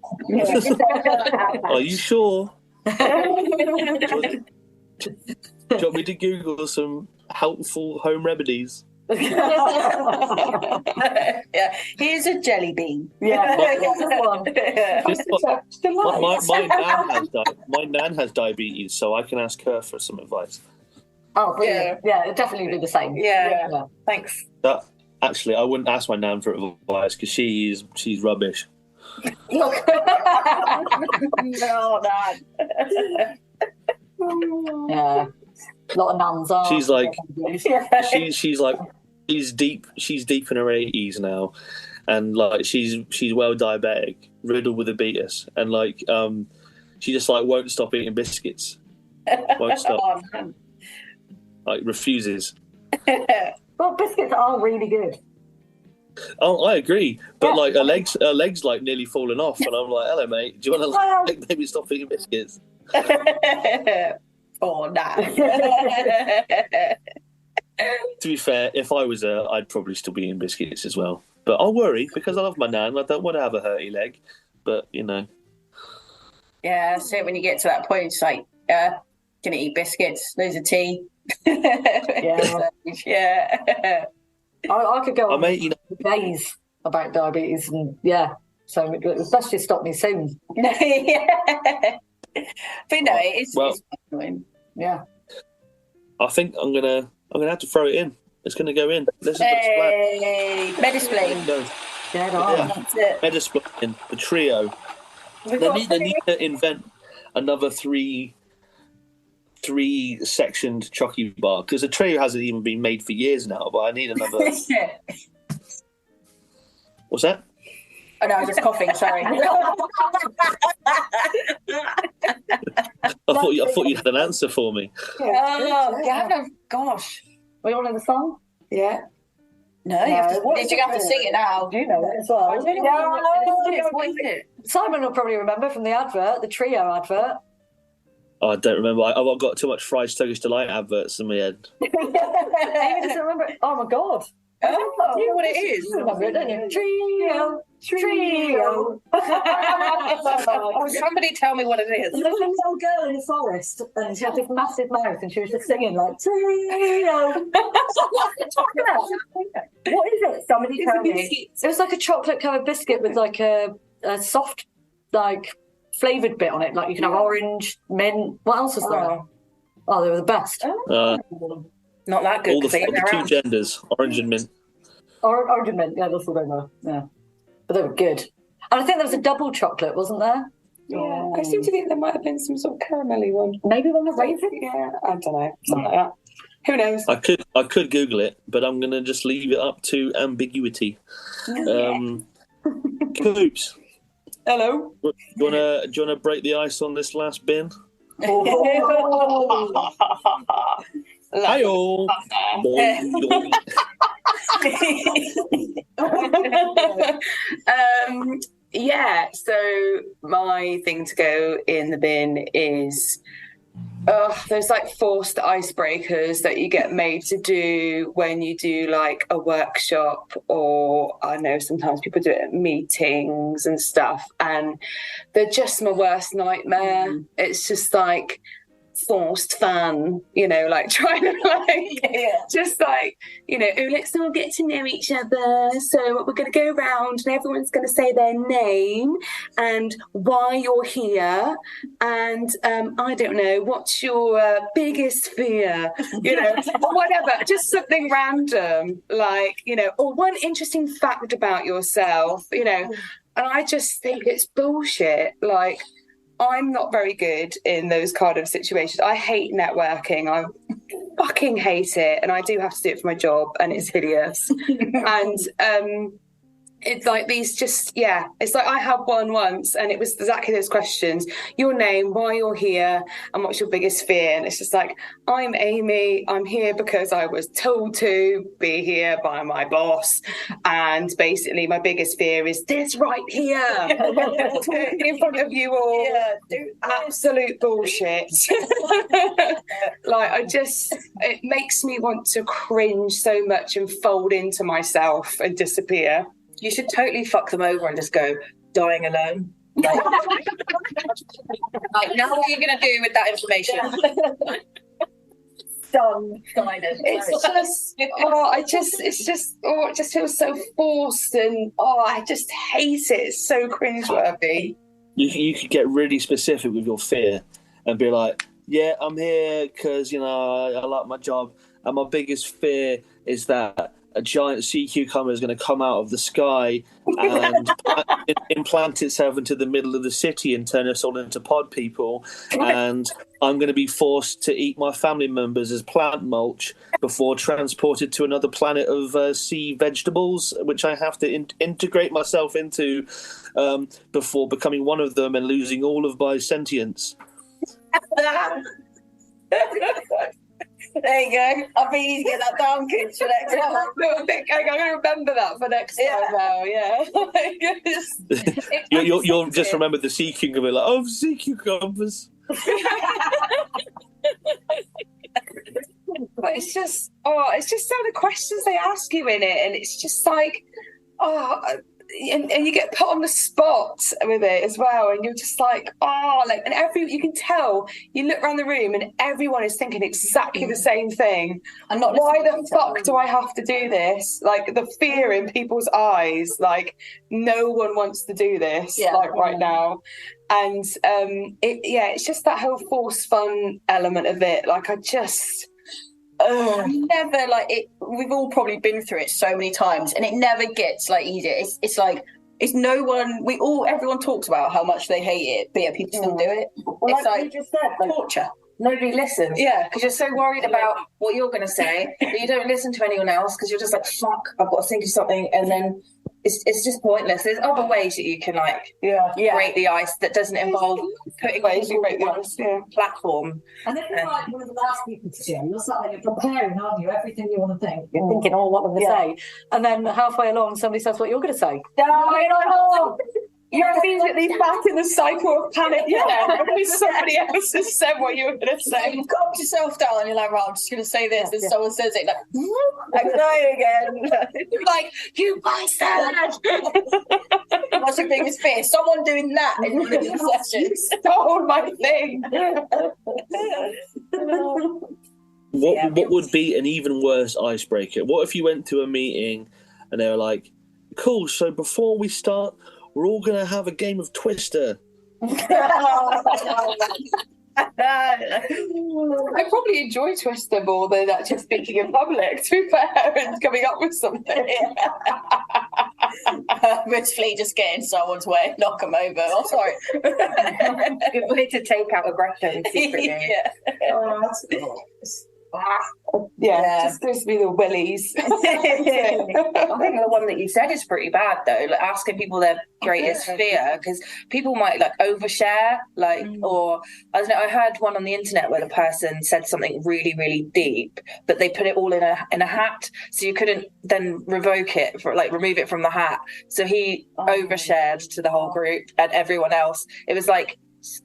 Are you sure? Do you want me to Google some helpful home remedies? Yeah, here's a jelly bean. Yeah, my nan has diabetes, so I can ask her for some advice. Oh, brilliant. Yeah, it'd definitely be the same. Yeah. Thanks. Actually, I wouldn't ask my nan for advice because she's rubbish. No, Dad. Yeah. A lot of nans are. She's like, she's deep in her 80s now, and like she's well diabetic, riddled with diabetes, and like she just like won't stop eating biscuits. Won't stop. Oh, man. Like refuses. Well, biscuits are really good. Oh, I agree, but like her legs like nearly falling off, and I'm like, hello, mate. Do you want to like maybe stop eating biscuits? Oh, nah. To be fair, if I was her, I'd probably still be eating biscuits as well. But I'll worry because I love my nan. I don't want to have a hurty leg. But you know. Yeah, so when you get to that point, it's like, gonna eat biscuits, loads of tea. Yeah. Yeah. I could go on you know, days about diabetes, and so it's best you stop me soon. Yeah. But no, it's annoying. Yeah. I think I'm gonna have to throw it in. It's gonna go in. Let's Hey, Medisplane. No. Dead on. That's it. Medisplane, the trio. They need to invent another three-sectioned chocky bar because the trio hasn't even been made for years now. But I need another. What's that? Oh no, I was just coughing. Sorry. I thought you had an answer for me. Oh, yeah. Gosh. Were you on the song? Yeah. No, you have to sing it now. Do you know it as well? What is it? Simon will probably remember from the advert, the trio advert. Oh, I don't remember. I've got too much Fried Turkish Delight adverts in my head. Amy doesn't remember it. Oh my god. Oh, you know what it is? You remember it, don't you? Trio. Oh, somebody tell me what it is. There was a little girl in the forest, and she had this massive mouth, and she was just singing like trio. What is it? Somebody tell me. It was like a chocolate covered biscuit with like a soft, like flavoured bit on it. Like you can have orange, mint. What else was there? Oh, they were the best. Not that good. All the two genders, orange and mint. Orange and mint, yeah, that's what they were. Yeah, but they were good. And I think there was a double chocolate, wasn't there? Yeah, I seem to think there might have been some sort of caramelly one. Maybe one was raisin. Yeah, I don't know, something like that. Who knows? I could Google it, but I'm gonna just leave it up to ambiguity. Coops. Hello. Do you wanna break the ice on this last bin? Hi-oh. Yeah, so my thing to go in the bin is those like forced icebreakers that you get made to do when you do like a workshop, or I know sometimes people do it at meetings and stuff, and they're just my worst nightmare. It's just like forced fun, like trying to just like, let's all get to know each other. So we're going to go around and everyone's going to say their name and why you're here. And I don't know, what's your biggest fear, or whatever, just something random, like, or one interesting fact about yourself, and I just think it's bullshit. Like, I'm not very good in those kind of situations. I hate networking. I fucking hate it. And I do have to do it for my job, and it's hideous. And it's like these it's like I had one once, and it was exactly those questions: your name, why you're here, and what's your biggest fear. And it's just like, I'm Amy, I'm here because I was told to be here by my boss, and basically my biggest fear is this right here in front of you all. Absolute bullshit. Like, it makes me want to cringe so much and fold into myself and disappear. You should totally fuck them over and just go, dying alone. Like, now what are you going to do with that information? Done. It just feels so forced, and I just hate it. It's so cringeworthy. You could get really specific with your fear and be like, yeah, I'm here because, I like my job, and my biggest fear is that a giant sea cucumber is going to come out of the sky and implant itself into the middle of the city and turn us all into pod people, and I'm going to be forced to eat my family members as plant mulch before transported to another planet of sea vegetables, which I have to integrate myself into before becoming one of them and losing all of my sentience. There you go. I think you get that down, kids, for next time. I'm going to remember that for next time now, yeah. You'll just remember the sea cucumber, like, oh, sea cucumbers. But it's just some of the questions they ask you in it, and it's just like, and you get put on the spot with it as well, and you're just like, and you can tell, you look around the room and everyone is thinking exactly the same thing. And not why the fuck do I have to do this? Like, the fear in people's eyes, like, no one wants to do this, right now. And it's just that whole forced fun element of it. Like, I just... never, like, it. We've all probably been through it so many times, and it never gets like easier. It's like, it's no one. Everyone talks about how much they hate it, but people still do it. Well, like you just said, like, torture. Nobody listens. Yeah, because you're so worried about what you're going to say that you don't listen to anyone else, because you're just like, fuck, I've got to think of something, and then it's just pointless. There's other ways that you can break the ice that doesn't involve putting ways you break the ice platform. And if you're like one of the last people to do, you're sat there, you're preparing, aren't you? Everything you want to think. You're thinking, what I'm going to say. And then halfway along, somebody says what you're going to say. You're immediately back in the cycle of panic. Somebody else has said what you were going to say. You've calmed yourself down and you're like, I'm just going to say this. And someone says it, like crying again. Like, you bastard! What's your biggest fear? Someone doing that in one of your sessions. Stole my thing. What would be an even worse icebreaker? What if you went to a meeting and they were like, cool, so before we start, we're all going to have a game of Twister. I probably enjoy Twister more than actually speaking in public, to be fair, and coming up with something. Purposefully just get in someone's way, knock them over. Oh, sorry. Good way to take out aggression secretly. Just gives me the willies. I think the one that you said is pretty bad, though, like asking people their greatest fear, because people might like overshare, or I don't know, I heard one on the internet where the person said something really, really deep, but they put it all in a hat, so you couldn't then remove it from the hat, so he overshared to the whole group and everyone else. It was like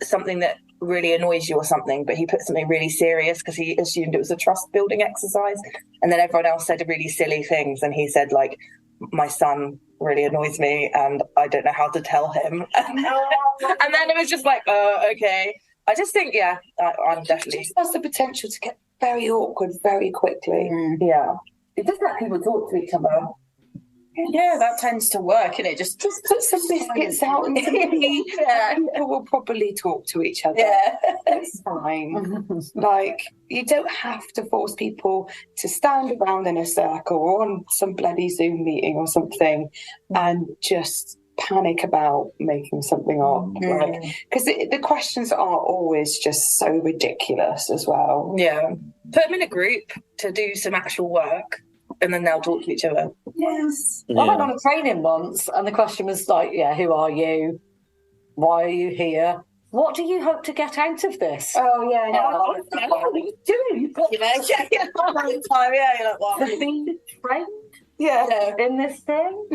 something that really annoys you or something, but he put something really serious because he assumed it was a trust building exercise, and then everyone else said really silly things, and he said, like, my son really annoys me and I don't know how to tell him. And then it was just like, okay. I just think I'm definitely, it just has the potential to get very awkward very quickly. It does let people talk to each other. Yeah, that tends to work, innit? Just put some biscuits out and people will probably talk to each other. Yeah. It's fine. Like, you don't have to force people to stand around in a circle or on some bloody Zoom meeting or something and just panic about making something up. Because the questions are always just so ridiculous as well. Yeah. Put them in a group to do some actual work, and then they'll talk to each other. Yes. I went on a training once, and the question was like, who are you? Why are you here? What do you hope to get out of this? Oh, yeah. What are you doing? You're like, what? To be trained in this thing?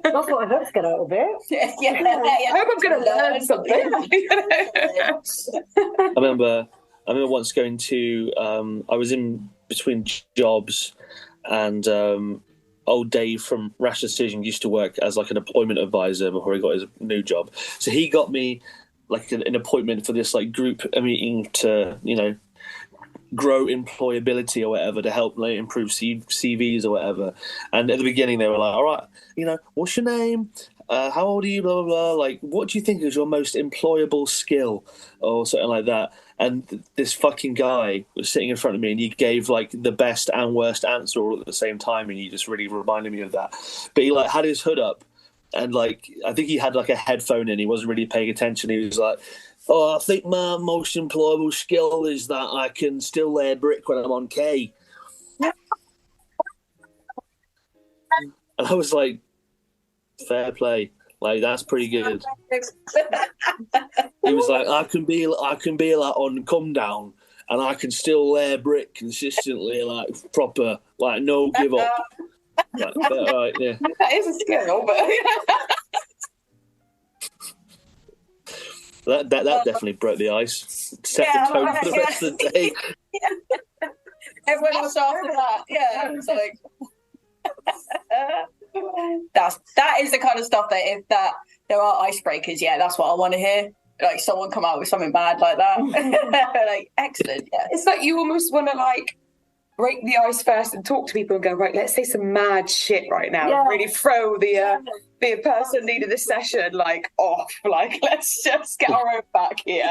That's what I hope to get out of it. I hope I'm going to learn something. I remember once going to, I was in between jobs, and old Dave from Rash Decision used to work as like an appointment advisor before he got his new job. So he got me like an appointment for this like group meeting to, grow employability or whatever, to help improve CVs or whatever. And at the beginning they were like, all right, what's your name? How old are you? Blah, blah, blah. Like, what do you think is your most employable skill? Or something like that. And this fucking guy was sitting in front of me, and he gave like the best and worst answer all at the same time, and he just really reminded me of that. But he like had his hood up, and like I think he had like a headphone in. He wasn't really paying attention. He was like, "Oh, I think my most employable skill is that I can still lay brick when I'm on K." And I was like, "Fair play, like that's pretty good." He was like, "I can be like on come down, and I can still lay brick consistently, like proper, like no give up." Like, right, yeah. That is a skill, but that definitely broke the ice. Set the tone for the rest of the day. Everyone else after that, it's like that is the kind of stuff that if that there are icebreakers, that's what I want to hear. Like someone come out with something bad like that. Like excellent, yeah. It's like you almost want to like break the ice first and talk to people and go, right, let's say some mad shit right now. Yeah. Really throw the person leading the session like off. Like, let's just get our own back here.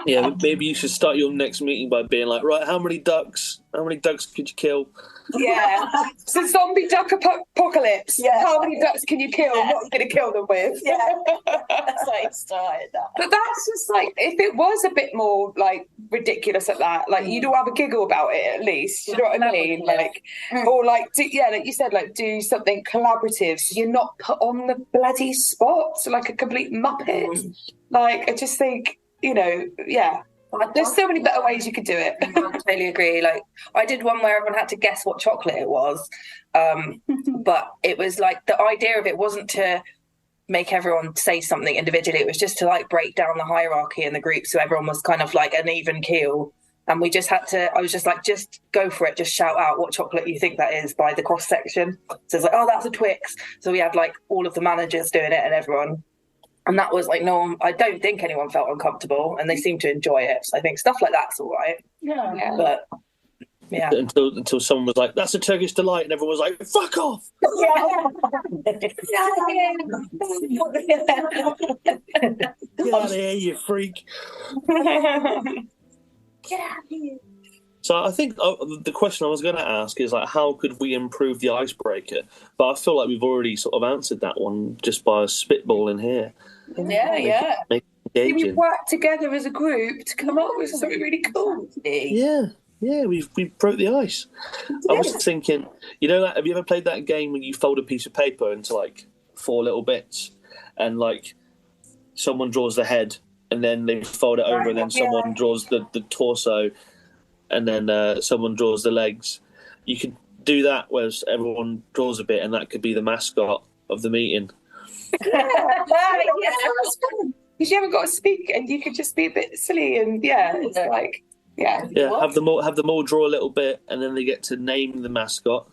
Yeah, maybe you should start your next meeting by being like, right, how many ducks could you kill? Yeah. So zombie duck apocalypse. Yeah. How many ducks can you kill? What are you going to kill them with? Yeah. That's like started that. But that's just like, if it was a bit more like ridiculous at that, like you'd all have a giggle about it at least. You know what I mean? Like, or like, like you said, like do something collaborative so you're not put on the bloody spot like a complete muppet. Like, I just think, there's so many better ways you could do it. I totally agree. Like, I did one where everyone had to guess what chocolate it was, but it was like the idea of it wasn't to make everyone say something individually. It was just to like break down the hierarchy in the group so everyone was kind of like an even keel. And we just had to, I was just like, just go for it. Just shout out what chocolate you think that is by the cross section. So it's like, oh, that's a Twix. So we had like all of the managers doing it and everyone. And that was like, no, I don't think anyone felt uncomfortable and they seemed to enjoy it. So I think stuff like that's all right. Yeah. But yeah. Until someone was like, that's a Turkish delight. And everyone was like, fuck off. Get out of here, you freak. Get out of here. So I think the question I was going to ask is like, how could we improve the icebreaker? But I feel like we've already sort of answered that one just by spitballing here. Make we work together as a group to come up with something really cool. Yeah, we broke the ice. I was thinking, have you ever played that game when you fold a piece of paper into like 4 little bits, and like someone draws the head, and then they fold it over, and then someone draws the torso, and then someone draws the legs. You could do that where everyone draws a bit, and that could be the mascot of the meeting. Because you haven't got to speak, and you could just be a bit silly, and it's like, have them all draw a little bit, and then they get to name the mascot.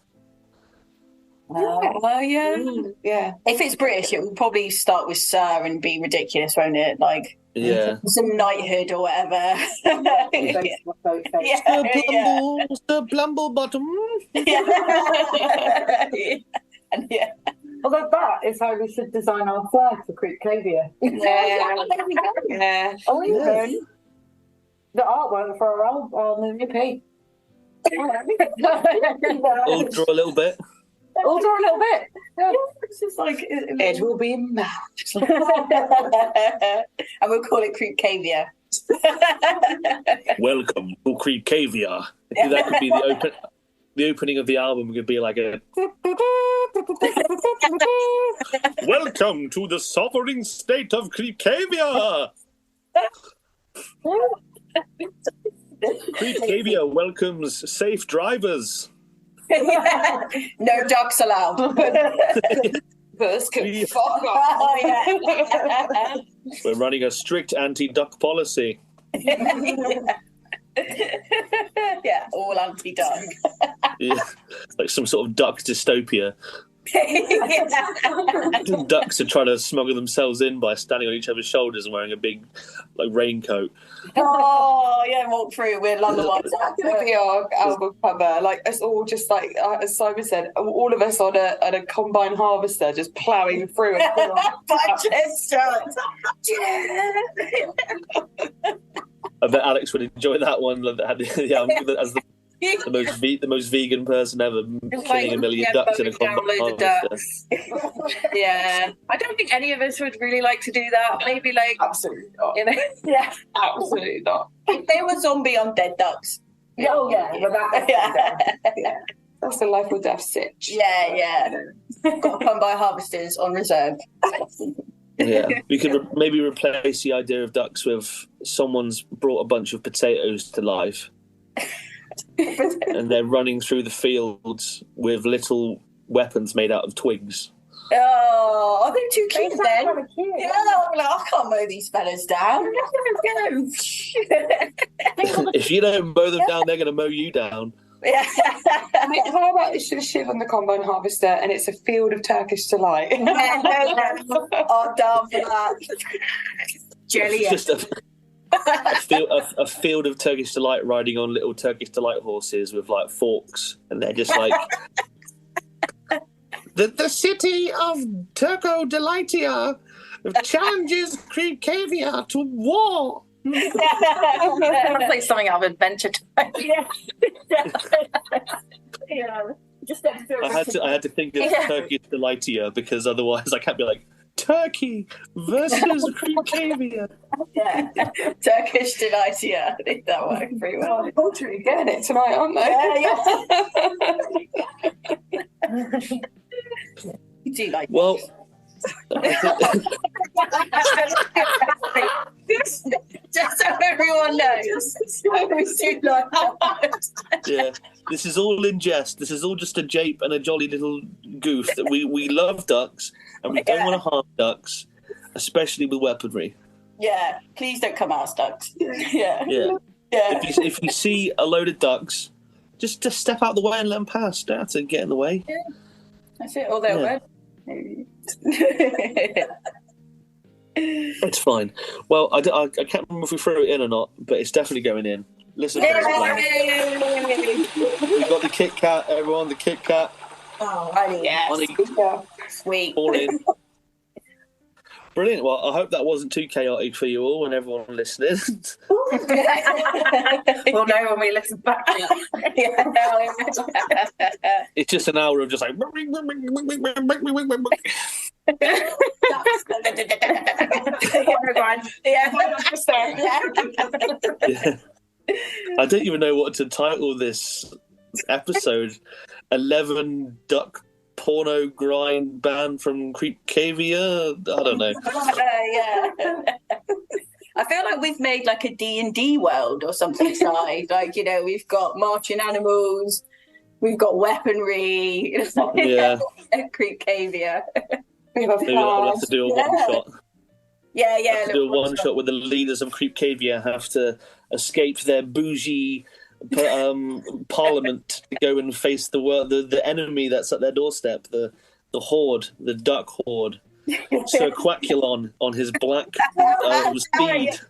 Yeah. If it's British, it will probably start with Sir and be ridiculous, won't it? Like, some knighthood or whatever. The Blumble Bottom. Although that is how we should design our flag for Creepcavia. Or even the artwork for our new EP. All draw a little bit. All draw a little bit. Yeah. It's just like, it will be mad. And we'll call it Creepcavia. Welcome to Creepcavia. That could be the opening of the album could be like a welcome to the sovereign state of Creepcavia. Creepcavia welcomes safe drivers. No ducks allowed. First, fuck off. We're running a strict anti-duck policy. All anti-duck. Like some sort of duck dystopia. Ducks are trying to smuggle themselves in by standing on each other's shoulders and wearing a big raincoat. Walk through with London lights. That's going to be our album cover. Like us all just like, as Simon said, all of us on a combine harvester just ploughing through it. I bet Alex would enjoy that one that had the album as the The most vegan person ever, killing a million ducks in a combine harvester. Yeah, I don't think any of us would really like to do that. Maybe like Absolutely not. you know, yeah, Absolutely not. If they were zombie undead ducks. Oh yeah, well, Yeah. That's a life or death sitch. Yeah. Got to come by harvesters on reserve. Yeah, we could maybe replace the idea of ducks with someone's brought a bunch of potatoes to life, and they're running through the fields with little weapons made out of twigs. Oh, are they too cute then? Yeah, I'm like, I can't mow these fellas down. If you don't mow them down, they're going to mow you down. Yeah. I mean, how about it's just Shiv on the combine harvester and it's a field of Turkish delight? I'm down for that. Jelly. It's just a field of Turkish delight riding on little Turkish delight horses with like forks, and they're just like the city of Turco Delightia challenges Creepcavia to war. Sounds like something out of Adventure Time. yeah. Just next to I had to think of Turkish Delightia because otherwise I can't be like Turkey versus Creepcavia. Yeah. Turkish delight, yeah. I think that worked pretty well. Poultry getting it tonight, aren't they? Yeah. You do like Well, just so everyone knows. We do like that. yeah, this is all in jest. This is all just a jape and a jolly little goof that we love ducks and we don't want to harm ducks, especially with weaponry. Yeah, please don't come out, ducks. Yeah. If you see a load of ducks, just step out the way and let them pass. Don't have to get in the way. Yeah. That's it. All their word. It's fine. Well, I can't remember if we threw it in or not, but it's definitely going in. Listen, we've got the Kit Kat, everyone, the Kit Kat. Oh, honey, yes. Sweet. All in. Brilliant. Well, I hope that wasn't too chaotic for you all and everyone listening. We'll know when we listen back. It's just an hour of just like. Yeah. I don't even know what to title this episode. 11 duck porno grind band from Creepcavia. I don't know. I feel like we've made like a D&D world or something side. Like, you know, we've got marching animals, we've got weaponry. Yeah. Creepcavia. We have Maybe I'll have to do a one shot. Yeah. Have to do a one shot where the leaders of Creepcavia have to escape their bougie parliament to go and face the enemy that's at their doorstep, the horde, the duck horde. Sir Quaculon on his black steed.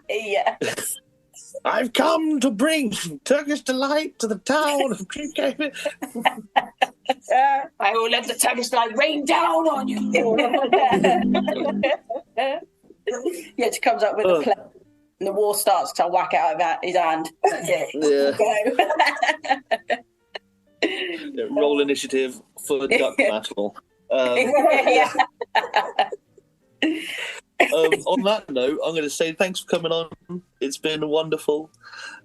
Yeah. I've come to bring Turkish delight to the town of Creepcave. I will let the Turkish delight rain down on you. Yeah, she comes up with a plate. And the war starts to whack out of his hand. That's it. Yeah. Roll initiative for duck battle. On that note, I'm going to say thanks for coming on. It's been wonderful.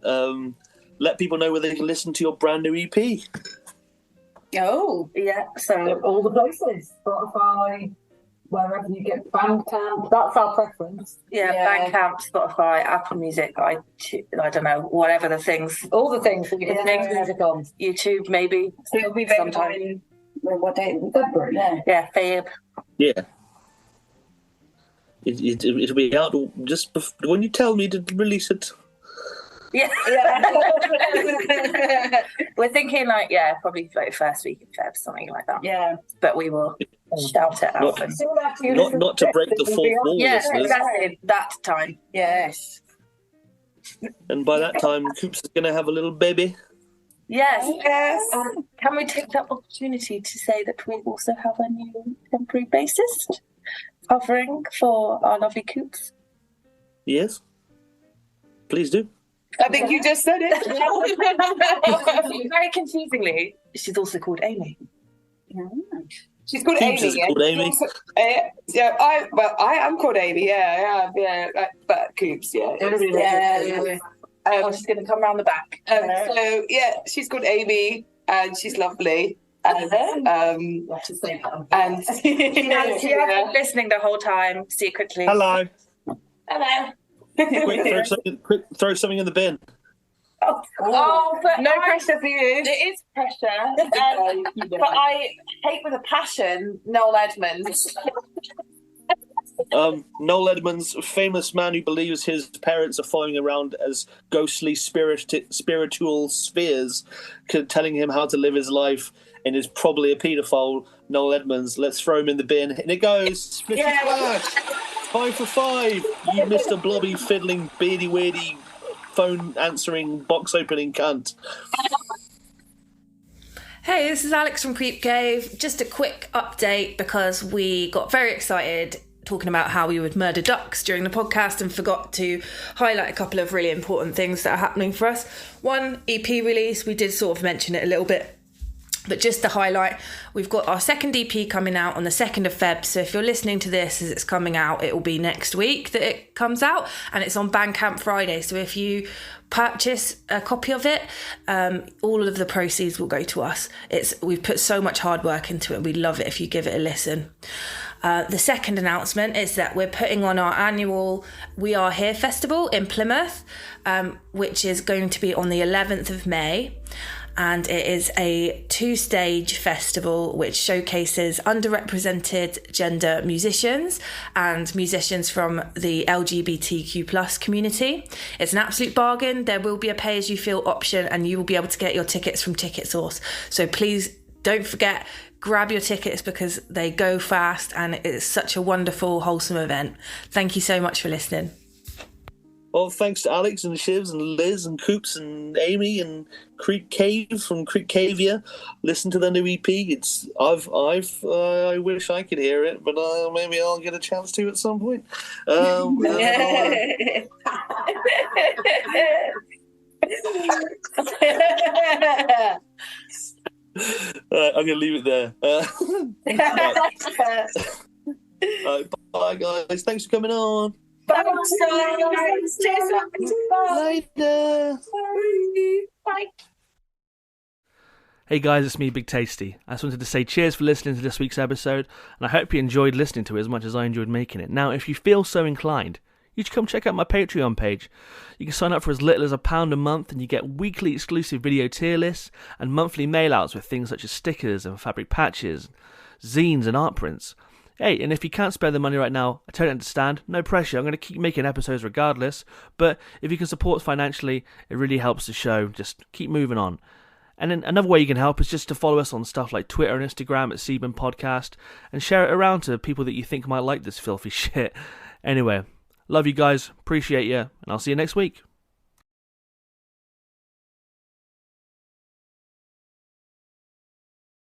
Let people know where they can listen to your brand new EP. Oh, yeah. So all the places, Spotify, wherever you get Bandcamp. That's our preference. Yeah. Bandcamp, Spotify, Apple Music, I don't know, whatever the things. All the things that you can make music on. YouTube, maybe. So it'll be sometime in what date? February. Yeah, Feb. Yeah. It'll be out just before, when you tell me to release it. Yeah. We're thinking probably like first week in Feb, something like that. Yeah. But we will shout it out. Not to break the fourth wall, listeners. Exactly. That time. Yes. And by that time, Coop's is going to have a little baby. Yes. Can we take that opportunity to say that we also have a new temporary bassist covering for our lovely Coops? Yes. Please do. I think you just said it. Very confusingly, she's also called Amy. She's called Coops Amy. is called Amy. I am called Amy. Yeah. But Coops, yeah. She's going to come round the back. So yeah, she's called Amy, and she's lovely. And to say that. and She has been listening the whole time, secretly. Hello. Hello. Quick, throw something in the bin. But no pressure for you. It is pressure. But I hate with a passion Noel Edmonds. Noel Edmonds, famous man who believes his parents are following around as ghostly spiritual spheres, telling him how to live his life, and is probably a paedophile. Noel Edmonds, let's throw him in the bin. And it goes. 5 for 5. You Mr. Blobby fiddling, beardy weirdy, phone answering, box opening cunt. Hey, this is Alex from Creepcave. Just a quick update because we got very excited talking about how we would murder ducks during the podcast and forgot to highlight a couple of really important things that are happening for us. One, EP release, we did sort of mention it a little bit, but just to highlight, we've got our second EP coming out on the 2nd of Feb. So if you're listening to this as it's coming out, it will be next week that it comes out, and it's on Bandcamp Friday. So if you purchase a copy of it, all of the proceeds will go to us. We've put so much hard work into it. We'd love it if you give it a listen. The second announcement is that we're putting on our annual We Are Here festival in Plymouth, which is going to be on the 11th of May. And it is a 2-stage festival which showcases underrepresented gender musicians and musicians from the LGBTQ plus community. It's an absolute bargain. There will be a pay-as-you-feel option, and you will be able to get your tickets from Ticket Source. So please don't forget, grab your tickets because they go fast, and it's such a wonderful, wholesome event. Thank you so much for listening. Well, thanks to Alex and Shivs and Liz and Coops and Amy and Creepcave from Creepcavia. Listen to the new EP. I wish I could hear it, but maybe I'll get a chance to at some point. I'm gonna leave it there. Bye, guys. Thanks for coming on. Bye, guys. Later. Bye. Hey guys, it's me, Big Tasty. I just wanted to say cheers for listening to this week's episode, and I hope you enjoyed listening to it as much as I enjoyed making it. Now, if you feel so inclined, you should come check out my Patreon page. You can sign up for as little as £1 a month, and you get weekly exclusive video tier lists and monthly mail-outs with things such as stickers and fabric patches, zines and art prints. Hey, and if you can't spare the money right now, I totally understand. No pressure. I'm going to keep making episodes regardless. But if you can support financially, it really helps the show. Just keep moving on. And then another way you can help is just to follow us on stuff like Twitter and Instagram at Seaman Podcast, and share it around to people that you think might like this filthy shit. Anyway, love you guys. Appreciate you. And I'll see you next week.